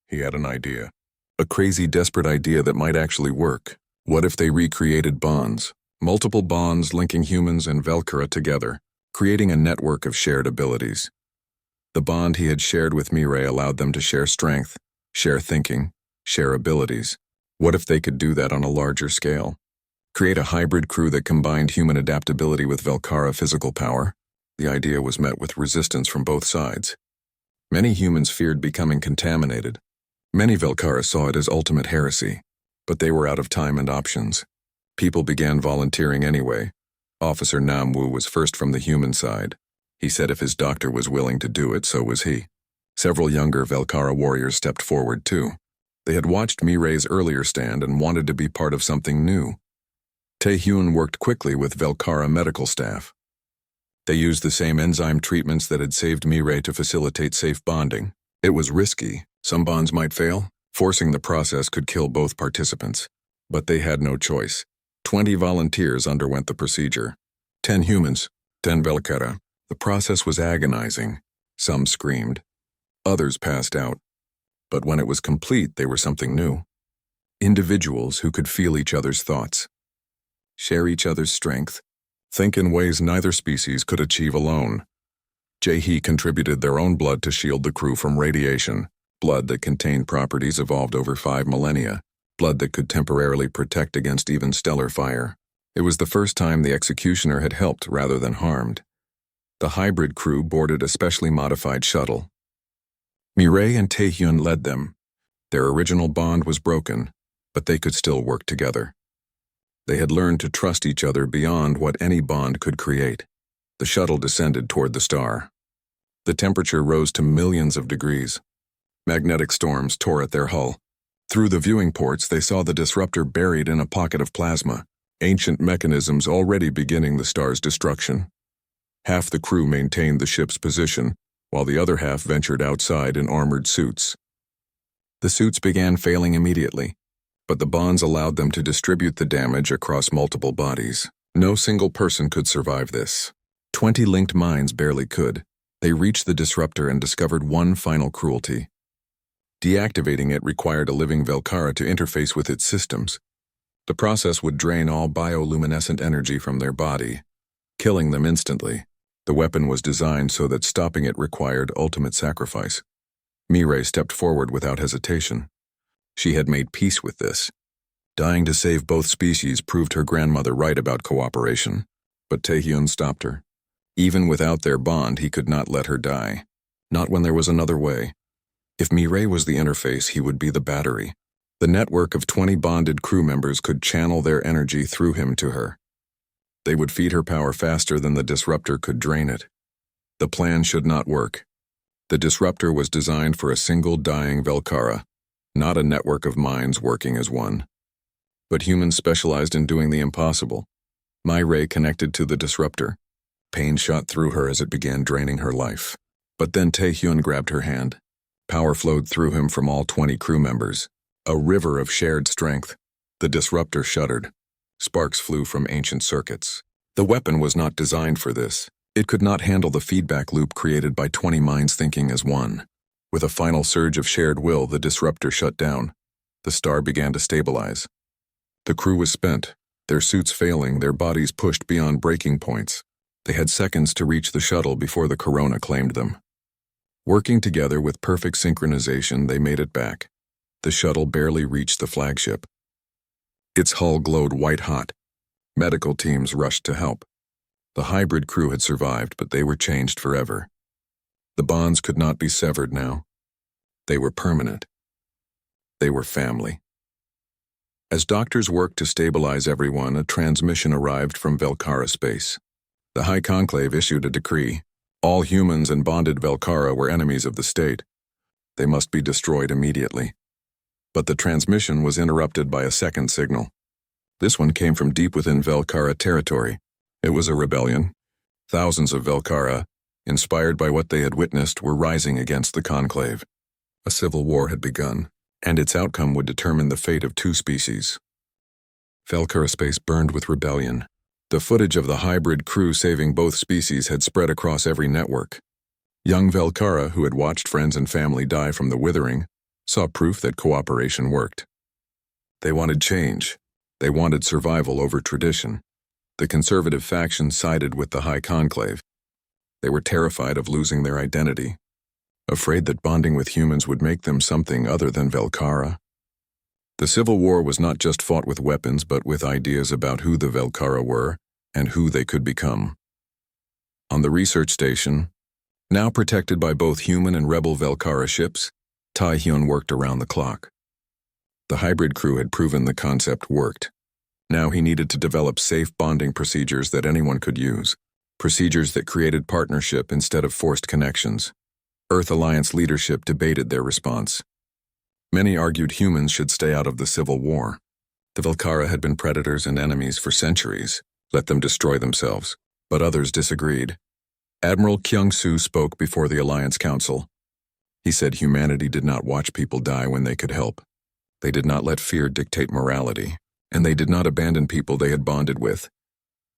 He had an idea. A crazy, desperate idea that might actually work. What if they recreated bonds? Multiple bonds linking humans and Velkara together, creating a network of shared abilities. The bond he had shared with Mireille allowed them to share strength, share thinking, share abilities. What if they could do that on a larger scale? Create a hybrid crew that combined human adaptability with Velkara physical power? The idea was met with resistance from both sides. Many humans feared becoming contaminated. Many Velkara saw it as ultimate heresy, but they were out of time and options. People began volunteering anyway. Officer Nam-woo was first from the human side. He said if his doctor was willing to do it, so was he. Several younger Velkara warriors stepped forward too. They had watched Mireille's earlier stand and wanted to be part of something new. Tae-hyun worked quickly with Velkara medical staff. They used the same enzyme treatments that had saved Mirai to facilitate safe bonding. It was risky. Some bonds might fail. Forcing the process could kill both participants. But they had no choice. 20 volunteers underwent the procedure. 10 humans, 10 Velkara. The process was agonizing. Some screamed. Others passed out. But when it was complete, they were something new. Individuals who could feel each other's thoughts, share each other's strength, think in ways neither species could achieve alone. Jae-hee contributed their own blood to shield the crew from radiation, blood that contained properties evolved over 5 millennia, blood that could temporarily protect against even stellar fire. It was the first time the executioner had helped rather than harmed. The hybrid crew boarded a specially modified shuttle. Mirai and Tae-hyun led them. Their original bond was broken, but they could still work together. They had learned to trust each other beyond what any bond could create. The shuttle descended toward the star. The temperature rose to millions of degrees. Magnetic storms tore at their hull. Through the viewing ports, they saw the disruptor buried in a pocket of plasma, ancient mechanisms already beginning the star's destruction. Half the crew maintained the ship's position, while the other half ventured outside in armored suits. The suits began failing immediately, but the bonds allowed them to distribute the damage across multiple bodies. No single person could survive this. 20 linked minds barely could. They reached the disruptor and discovered one final cruelty. Deactivating it required a living Velkara to interface with its systems. The process would drain all bioluminescent energy from their body, killing them instantly. The weapon was designed so that stopping it required ultimate sacrifice. Mirai stepped forward without hesitation. She had made peace with this. Dying to save both species proved her grandmother right about cooperation, but Tae-hyun stopped her. Even without their bond, he could not let her die. Not when there was another way. If Mirai was the interface, he would be the battery. The network of 20 bonded crew members could channel their energy through him to her. They would feed her power faster than the disruptor could drain it. The plan should not work. The disruptor was designed for a single dying Velkara, not a network of minds working as one. But humans specialized in doing the impossible. Mirai connected to the disruptor. Pain shot through her as it began draining her life. But then Tae-hyun grabbed her hand. Power flowed through him from all 20 crew members. A river of shared strength. The disruptor shuddered. Sparks flew from ancient circuits. The weapon was not designed for this. It could not handle the feedback loop created by 20 minds thinking as one. With a final surge of shared will, the disruptor shut down. The star began to stabilize. The crew was spent, their suits failing, their bodies pushed beyond breaking points. They had seconds to reach the shuttle before the corona claimed them. Working together with perfect synchronization, they made it back. The shuttle barely reached the flagship. Its hull glowed white-hot. Medical teams rushed to help. The hybrid crew had survived, but they were changed forever. The bonds could not be severed now. They were permanent. They were family. As doctors worked to stabilize everyone, a transmission arrived from Velkara space. The High Conclave issued a decree. All humans and bonded Velkara were enemies of the state. They must be destroyed immediately. But the transmission was interrupted by a second signal. This one came from deep within Velkara territory. It was a rebellion. Thousands of Velkara, inspired by what they had witnessed, were rising against the Conclave. A civil war had begun, and its outcome would determine the fate of 2 species. Velkara space burned with rebellion. The footage of the hybrid crew saving both species had spread across every network. Young Velkara, who had watched friends and family die from the withering, saw proof that cooperation worked. They wanted change. They wanted survival over tradition. The conservative faction sided with the High Conclave. They were terrified of losing their identity, afraid that bonding with humans would make them something other than Velkara. The Civil War was not just fought with weapons, but with ideas about who the Velkara were and who they could become. On the research station, now protected by both human and rebel Velkara ships, Tae-hyun worked around the clock. The hybrid crew had proven the concept worked. Now he needed to develop safe bonding procedures that anyone could use, procedures that created partnership instead of forced connections. Earth Alliance leadership debated their response. Many argued humans should stay out of the Civil War. The Velkara had been predators and enemies for centuries. Let them destroy themselves. But others disagreed. Admiral Kyung-soo spoke before the Alliance Council. He said humanity did not watch people die when they could help. They did not let fear dictate morality, and they did not abandon people they had bonded with.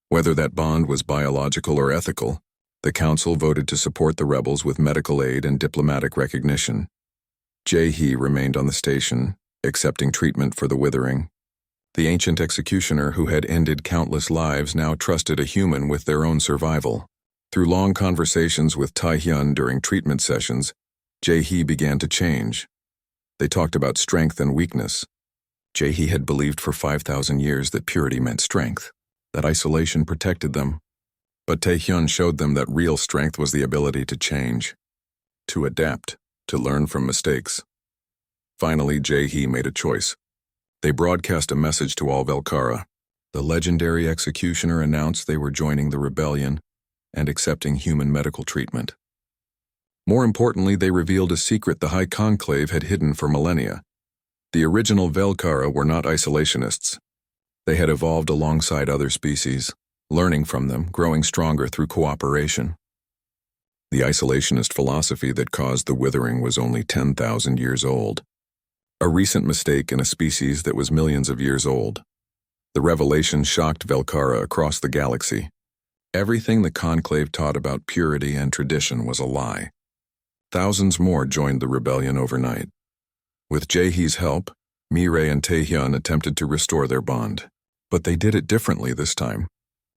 Whether that bond was biological or ethical, the Council voted to support the rebels with medical aid and diplomatic recognition. Jae-hee remained on the station, accepting treatment for the withering. The ancient executioner who had ended countless lives now trusted a human with their own survival. Through long conversations with Tae-hyun during treatment sessions, Jae-hee began to change. They talked about strength and weakness. Jae-hee had believed for 5,000 years that purity meant strength, that isolation protected them. But Tae-hyun showed them that real strength was the ability to change, to adapt, to learn from mistakes. Finally, Jae-hee made a choice. They broadcast a message to all Velkara. The legendary executioner announced they were joining the rebellion and accepting human medical treatment. More importantly, they revealed a secret the High Conclave had hidden for millennia. The original Velkara were not isolationists. They had evolved alongside other species, learning from them, growing stronger through cooperation. The isolationist philosophy that caused the withering was only 10,000 years old. A recent mistake in a species that was millions of years old. The revelation shocked Velkara across the galaxy. Everything the Conclave taught about purity and tradition was a lie. Thousands more joined the rebellion overnight. With Jae-hee's help, Mireille and Tae-hyun attempted to restore their bond. But they did it differently this time.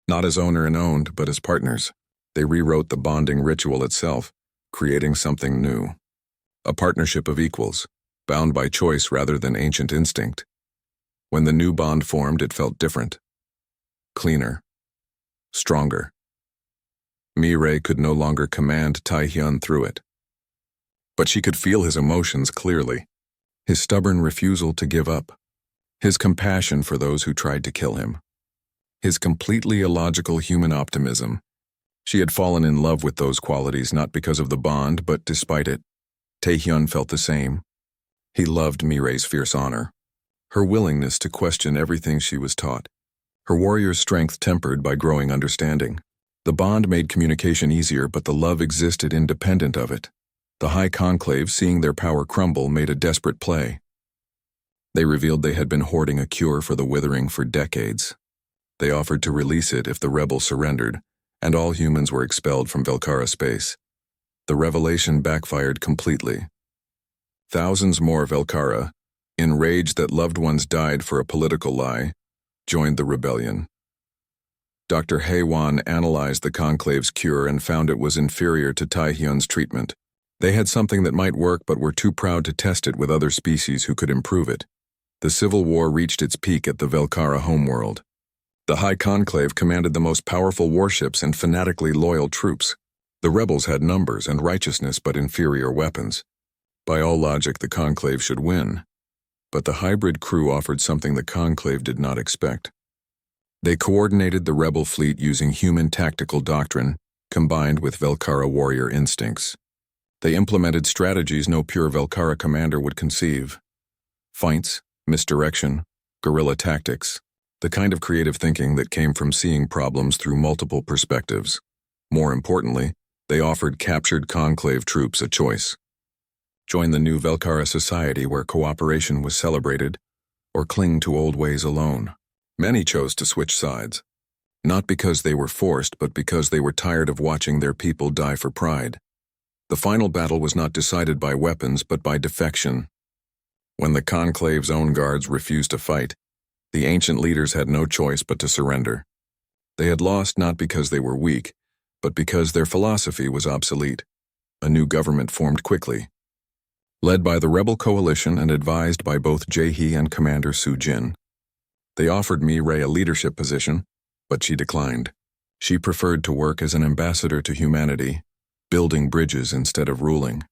Not as owner and owned, but as partners. They rewrote the bonding ritual itself, creating something new. A partnership of equals, bound by choice rather than ancient instinct. When the new bond formed, it felt different. Cleaner. Stronger. Mireille could no longer command Tae-hyun through it. But she could feel his emotions clearly. His stubborn refusal to give up. His compassion for those who tried to kill him. His completely illogical human optimism. She had fallen in love with those qualities not because of the bond, but despite it. Tae-hyun felt the same. He loved Mireille's fierce honor. Her willingness to question everything she was taught. Her warrior's strength tempered by growing understanding. The bond made communication easier, but the love existed independent of it. The High Conclave, seeing their power crumble, made a desperate play. They revealed they had been hoarding a cure for the withering for decades. They offered to release it if the rebels surrendered, and all humans were expelled from Velkara space. The revelation backfired completely. Thousands more Velkara, enraged that loved ones died for a political lie, joined the rebellion. Dr. Hae-won analyzed the Conclave's cure and found it was inferior to Tae-hyun's treatment. They had something that might work but were too proud to test it with other species who could improve it. The civil war reached its peak at the Velkara homeworld. The High Conclave commanded the most powerful warships and fanatically loyal troops. The rebels had numbers and righteousness but inferior weapons. By all logic, the Conclave should win. But the hybrid crew offered something the Conclave did not expect. They coordinated the rebel fleet using human tactical doctrine combined with Velkara warrior instincts. They implemented strategies no pure Velkara commander would conceive. Feints, misdirection, guerrilla tactics, the kind of creative thinking that came from seeing problems through multiple perspectives. More importantly, they offered captured Conclave troops a choice. Join the new Velkara society where cooperation was celebrated, or cling to old ways alone. Many chose to switch sides. Not because they were forced, but because they were tired of watching their people die for pride. The final battle was not decided by weapons, but by defection. When the Conclave's own guards refused to fight, the ancient leaders had no choice but to surrender. They had lost not because they were weak, but because their philosophy was obsolete. A new government formed quickly. Led by the rebel coalition and advised by both Jae-hee and Commander Soo-jin. They offered Mireille a leadership position, but she declined. She preferred to work as an ambassador to humanity, building bridges instead of ruling.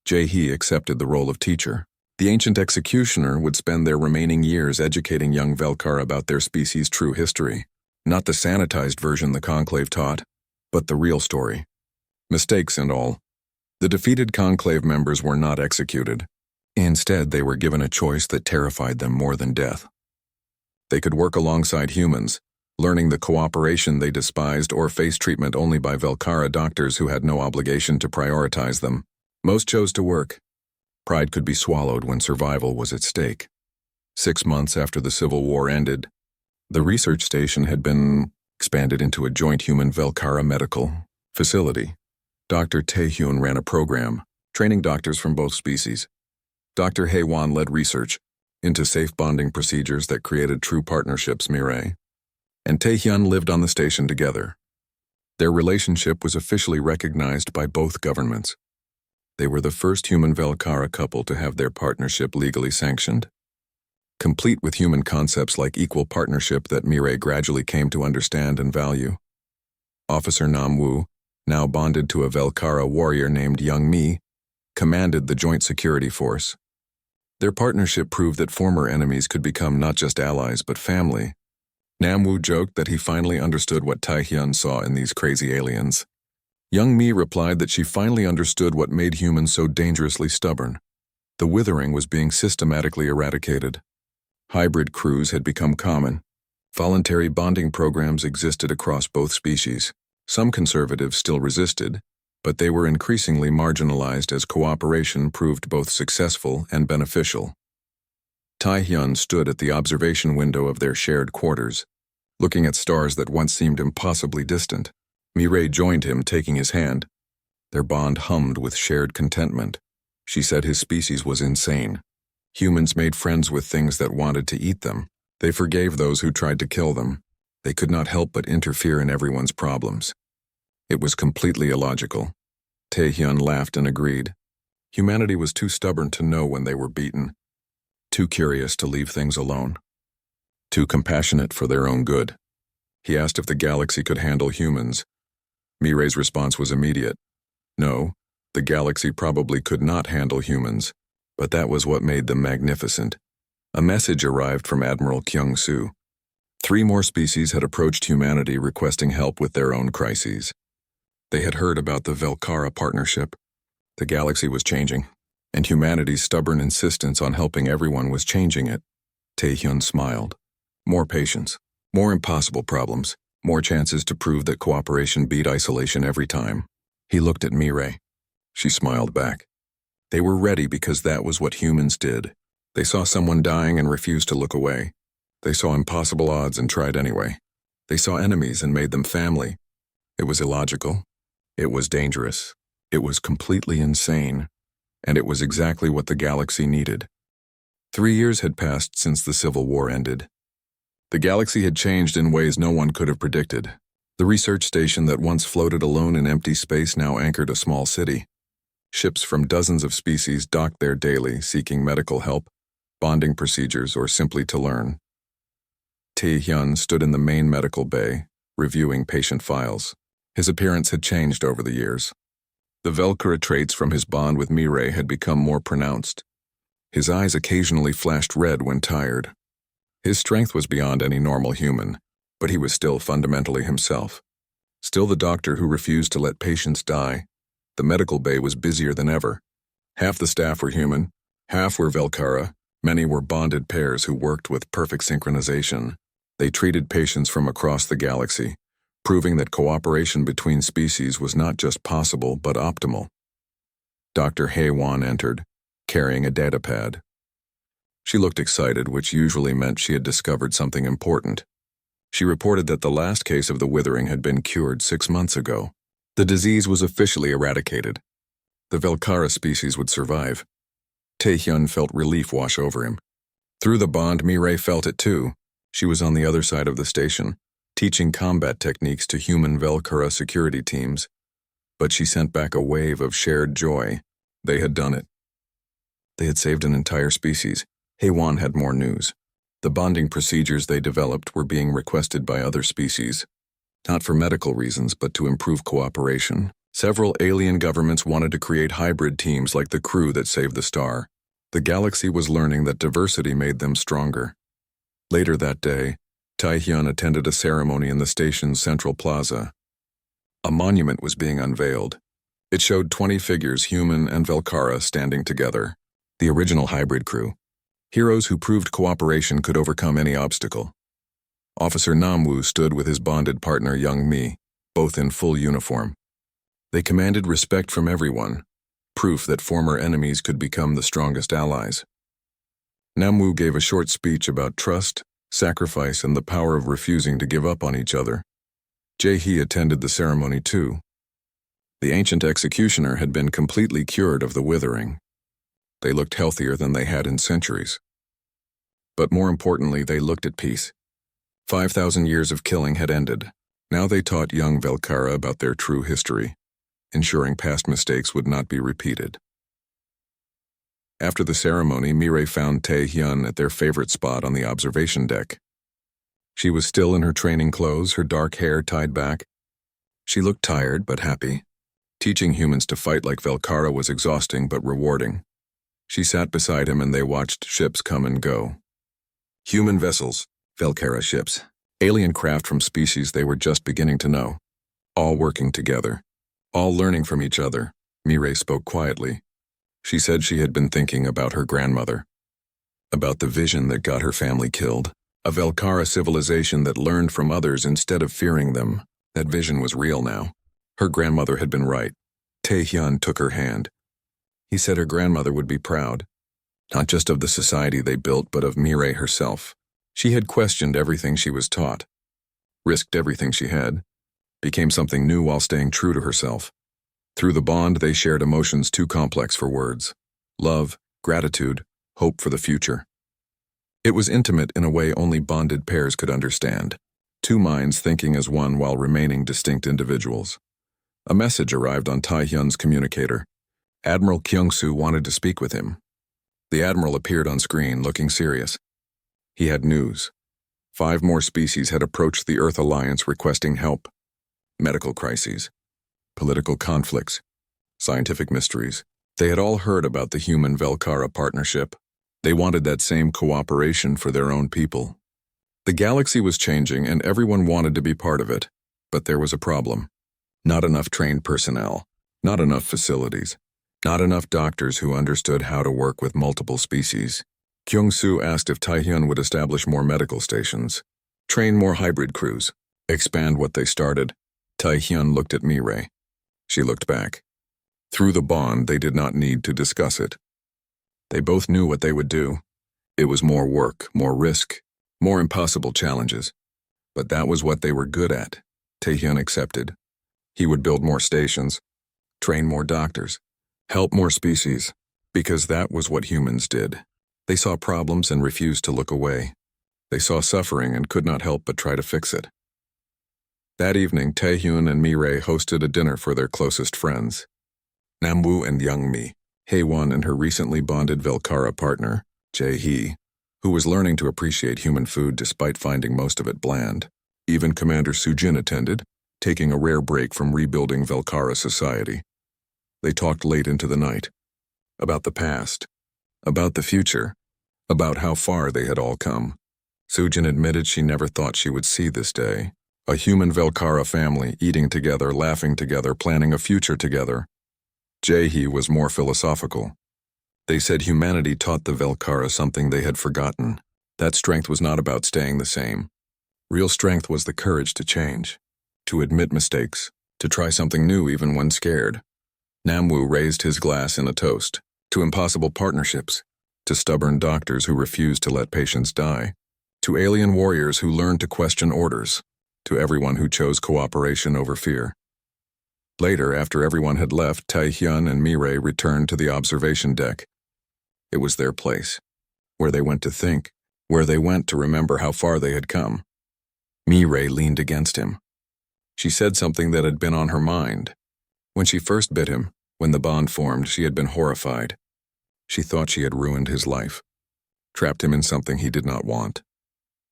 Jae-hee accepted the role of teacher. The ancient executioner would spend their remaining years educating young Velkara about their species' true history. Not the sanitized version the Conclave taught, but the real story. Mistakes and all. The defeated Conclave members were not executed. Instead, they were given a choice that terrified them more than death. They could work alongside humans, learning the cooperation they despised or face treatment only by Velkara doctors who had no obligation to prioritize them. Most chose to work. Pride could be swallowed when survival was at stake. 6 months after the Civil War ended, the research station had been expanded into a joint human Velkara medical facility. Dr. Taehyun ran a program, training doctors from both species. Dr. Haewon led research into safe bonding procedures that created true partnerships. Mirai and Taehyun lived on the station together. Their relationship was officially recognized by both governments. They were the first human Velkara couple to have their partnership legally sanctioned, complete with human concepts like equal partnership that Mirai gradually came to understand and value. Officer Namwoo, now bonded to a Velkara warrior named Young Mi, commanded the Joint Security Force. Their partnership proved that former enemies could become not just allies but family. Namwoo joked that he finally understood what Taehyun saw in these crazy aliens. Young Mi replied that she finally understood what made humans so dangerously stubborn. The withering was being systematically eradicated. Hybrid crews had become common. Voluntary bonding programs existed across both species. Some conservatives still resisted, but they were increasingly marginalized as cooperation proved both successful and beneficial. Taehyun stood at the observation window of their shared quarters, looking at stars that once seemed impossibly distant. Mirai joined him, taking his hand. Their bond hummed with shared contentment. She said his species was insane. Humans made friends with things that wanted to eat them. They forgave those who tried to kill them. They could not help but interfere in everyone's problems. It was completely illogical. Taehyun laughed and agreed. Humanity was too stubborn to know when they were beaten, too curious to leave things alone, too compassionate for their own good. He asked if the galaxy could handle humans. Mirai's response was immediate. No, the galaxy probably could not handle humans, but that was what made them magnificent. A message arrived from Admiral Kyung-soo. 3 more species had approached humanity requesting help with their own crises. They had heard about the Velkara partnership. The galaxy was changing, and humanity's stubborn insistence on helping everyone was changing it. Taehyun smiled. More patience, more impossible problems, more chances to prove that cooperation beat isolation every time. He looked at Mirai. She smiled back. They were ready because that was what humans did. They saw someone dying and refused to look away. They saw impossible odds and tried anyway. They saw enemies and made them family. It was illogical. It was dangerous. It was completely insane. And it was exactly what the galaxy needed. 3 years had passed since the Civil War ended. The galaxy had changed in ways no one could have predicted. The research station that once floated alone in empty space now anchored a small city. Ships from dozens of species docked there daily, seeking medical help, bonding procedures, or simply to learn. Taehyun stood in the main medical bay, reviewing patient files. His appearance had changed over the years. The Velkara traits from his bond with Mirai had become more pronounced. His eyes occasionally flashed red when tired. His strength was beyond any normal human, but he was still fundamentally himself. Still the doctor who refused to let patients die. The medical bay was busier than ever. Half the staff were human, half were Velkara. Many were bonded pairs who worked with perfect synchronization. They treated patients from across the galaxy, proving that cooperation between species was not just possible but optimal. Dr. Haewon entered, carrying a datapad. She looked excited, which usually meant she had discovered something important. She reported that the last case of the withering had been cured 6 months ago. The disease was officially eradicated. The Velkara species would survive. Taehyun felt relief wash over him. Through the bond, Mirai felt it too. She was on the other side of the station, teaching combat techniques to human Velkara security teams. But she sent back a wave of shared joy. They had done it. They had saved an entire species. Haewon had more news. The bonding procedures they developed were being requested by other species, not for medical reasons, but to improve cooperation. Several alien governments wanted to create hybrid teams like the crew that saved the star. The galaxy was learning that diversity made them stronger. Later that day, Taehyun attended a ceremony in the station's central plaza. A monument was being unveiled. It showed 20 figures, human and Velkara, standing together. The original hybrid crew. Heroes who proved cooperation could overcome any obstacle. Officer Namwoo stood with his bonded partner Young Mi, both in full uniform. They commanded respect from everyone, proof that former enemies could become the strongest allies. Namwoo gave a short speech about trust, sacrifice, and the power of refusing to give up on each other. Jae-hee attended the ceremony too. The ancient executioner had been completely cured of the withering. They looked healthier than they had in centuries. But more importantly, they looked at peace. 5,000 years of killing had ended. Now they taught young Velkara about their true history, ensuring past mistakes would not be repeated. After the ceremony, Mireille found Tae-hyun at their favorite spot on the observation deck. She was still in her training clothes, her dark hair tied back. She looked tired but happy. Teaching humans to fight like Velkara was exhausting but rewarding. She sat beside him and they watched ships come and go. Human vessels, Velkara ships, alien craft from species they were just beginning to know. All working together. All learning from each other. Mireille spoke quietly. She said she had been thinking about her grandmother. About the vision that got her family killed. A Velkara civilization that learned from others instead of fearing them. That vision was real now. Her grandmother had been right. Tae-hyun took her hand. He said her grandmother would be proud. Not just of the society they built, but of Mireille herself. She had questioned everything she was taught. Risked everything she had. Became something new while staying true to herself. Through the bond, they shared emotions too complex for words. Love, gratitude, hope for the future. It was intimate in a way only bonded pairs could understand. Two minds thinking as one while remaining distinct individuals. A message arrived on Tae-hyun's communicator. Admiral Kyung-soo wanted to speak with him. The admiral appeared on screen, looking serious. He had news. 5 more species had approached the Earth Alliance requesting help. Medical crises. Political conflicts. Scientific mysteries. They had all heard about the human-Velkara partnership. They wanted that same cooperation for their own people. The galaxy was changing and everyone wanted to be part of it. But there was a problem. Not enough trained personnel. Not enough facilities. Not enough doctors who understood how to work with multiple species. Kyung-soo asked if Tae-hyun would establish more medical stations. Train more hybrid crews. Expand what they started. Tae-hyun looked at Mireille. She looked back. Through the bond, they did not need to discuss it. They both knew what they would do. It was more work, more risk, more impossible challenges. But that was what they were good at. Tae-hyun accepted. He would build more stations, train more doctors, help more species, because that was what humans did. They saw problems and refused to look away. They saw suffering and could not help but try to fix it. That evening, Tae-hyun and Mireille hosted a dinner for their closest friends. Namwoo and Young Mi, Haewon and her recently bonded Velkara partner, Jae-hee, who was learning to appreciate human food despite finding most of it bland. Even Commander Soo-jin attended, taking a rare break from rebuilding Velkara society. They talked late into the night. About the past. About the future. About how far they had all come. Soo-jin admitted she never thought she would see this day. A human Velkara family, eating together, laughing together, planning a future together. Jae-hee was more philosophical. They said humanity taught the Velkara something they had forgotten. That strength was not about staying the same. Real strength was the courage to change. To admit mistakes. To try something new even when scared. Namwoo raised his glass in a toast. To impossible partnerships. To stubborn doctors who refused to let patients die. To alien warriors who learned to question orders. To everyone who chose cooperation over fear. Later, after everyone had left, Tae-hyun and Mireille returned to the observation deck. It was their place, where they went to think, where they went to remember how far they had come. Mireille leaned against him. She said something that had been on her mind. When she first bit him, when the bond formed, she had been horrified. She thought she had ruined his life, trapped him in something he did not want.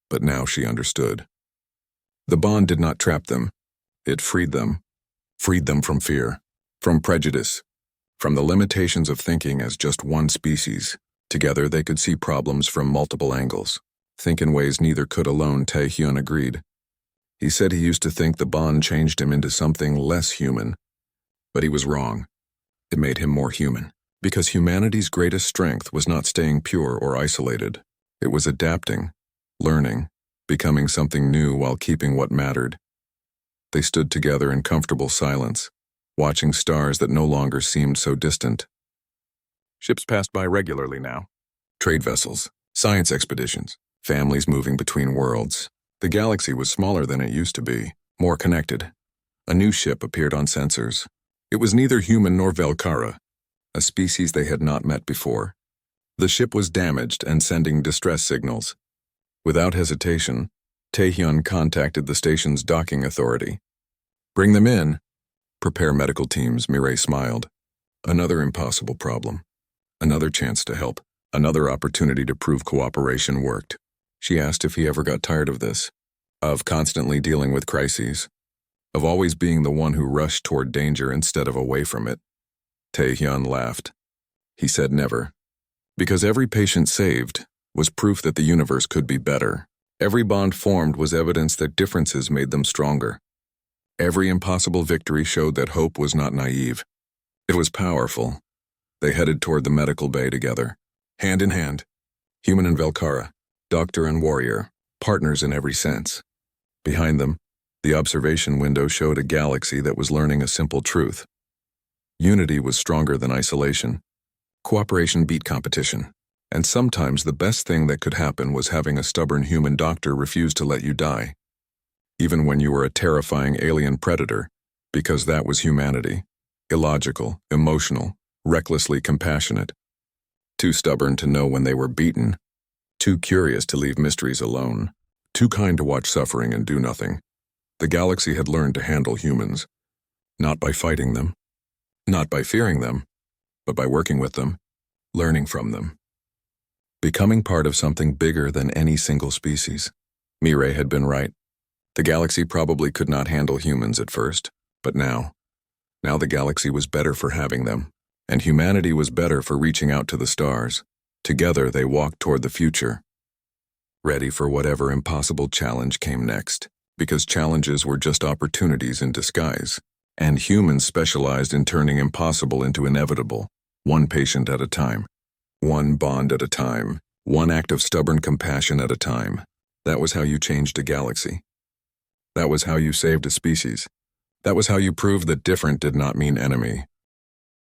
But now she understood. The bond did not trap them. It freed them from fear, from prejudice, from the limitations of thinking as just one species. Together they could see problems from multiple angles, think in ways neither could alone. Tae-hyun agreed. He said he used to think the bond changed him into something less human, but he was wrong. It made him more human. Because humanity's greatest strength was not staying pure or isolated. It was adapting, learning, becoming something new while keeping what mattered. They stood together in comfortable silence, watching stars that no longer seemed so distant. Ships passed by regularly now. Trade vessels, science expeditions, families moving between worlds. The galaxy was smaller than it used to be, more connected. A new ship appeared on sensors. It was neither human nor Velkara, a species they had not met before. The ship was damaged and sending distress signals. Without hesitation, Taehyun contacted the station's docking authority. "Bring them in." "Prepare medical teams," Mireille smiled. Another impossible problem. Another chance to help. Another opportunity to prove cooperation worked. She asked if he ever got tired of this. Of constantly dealing with crises. Of always being the one who rushed toward danger instead of away from it. Taehyun laughed. He said never. Because every patient saved was proof that the universe could be better. Every bond formed was evidence that differences made them stronger. Every impossible victory showed that hope was not naive. It was powerful. They headed toward the medical bay together, hand in hand. Human and Velkara, doctor and warrior, partners in every sense. Behind them, the observation window showed a galaxy that was learning a simple truth. Unity was stronger than isolation. Cooperation beat competition. And sometimes the best thing that could happen was having a stubborn human doctor refuse to let you die. Even when you were a terrifying alien predator, because that was humanity. Illogical, emotional, recklessly compassionate. Too stubborn to know when they were beaten. Too curious to leave mysteries alone. Too kind to watch suffering and do nothing. The galaxy had learned to handle humans. Not by fighting them. Not by fearing them, but by working with them, learning from them. Becoming part of something bigger than any single species. Mireille had been right. The galaxy probably could not handle humans at first, but now the galaxy was better for having them, and humanity was better for reaching out to the stars. Together they walked toward the future, ready for whatever impossible challenge came next, because challenges were just opportunities in disguise. And humans specialized in turning impossible into inevitable, one patient at a time, one bond at a time, one act of stubborn compassion at a time. That was how you changed a galaxy. That was how you saved a species. That was how you proved that different did not mean enemy.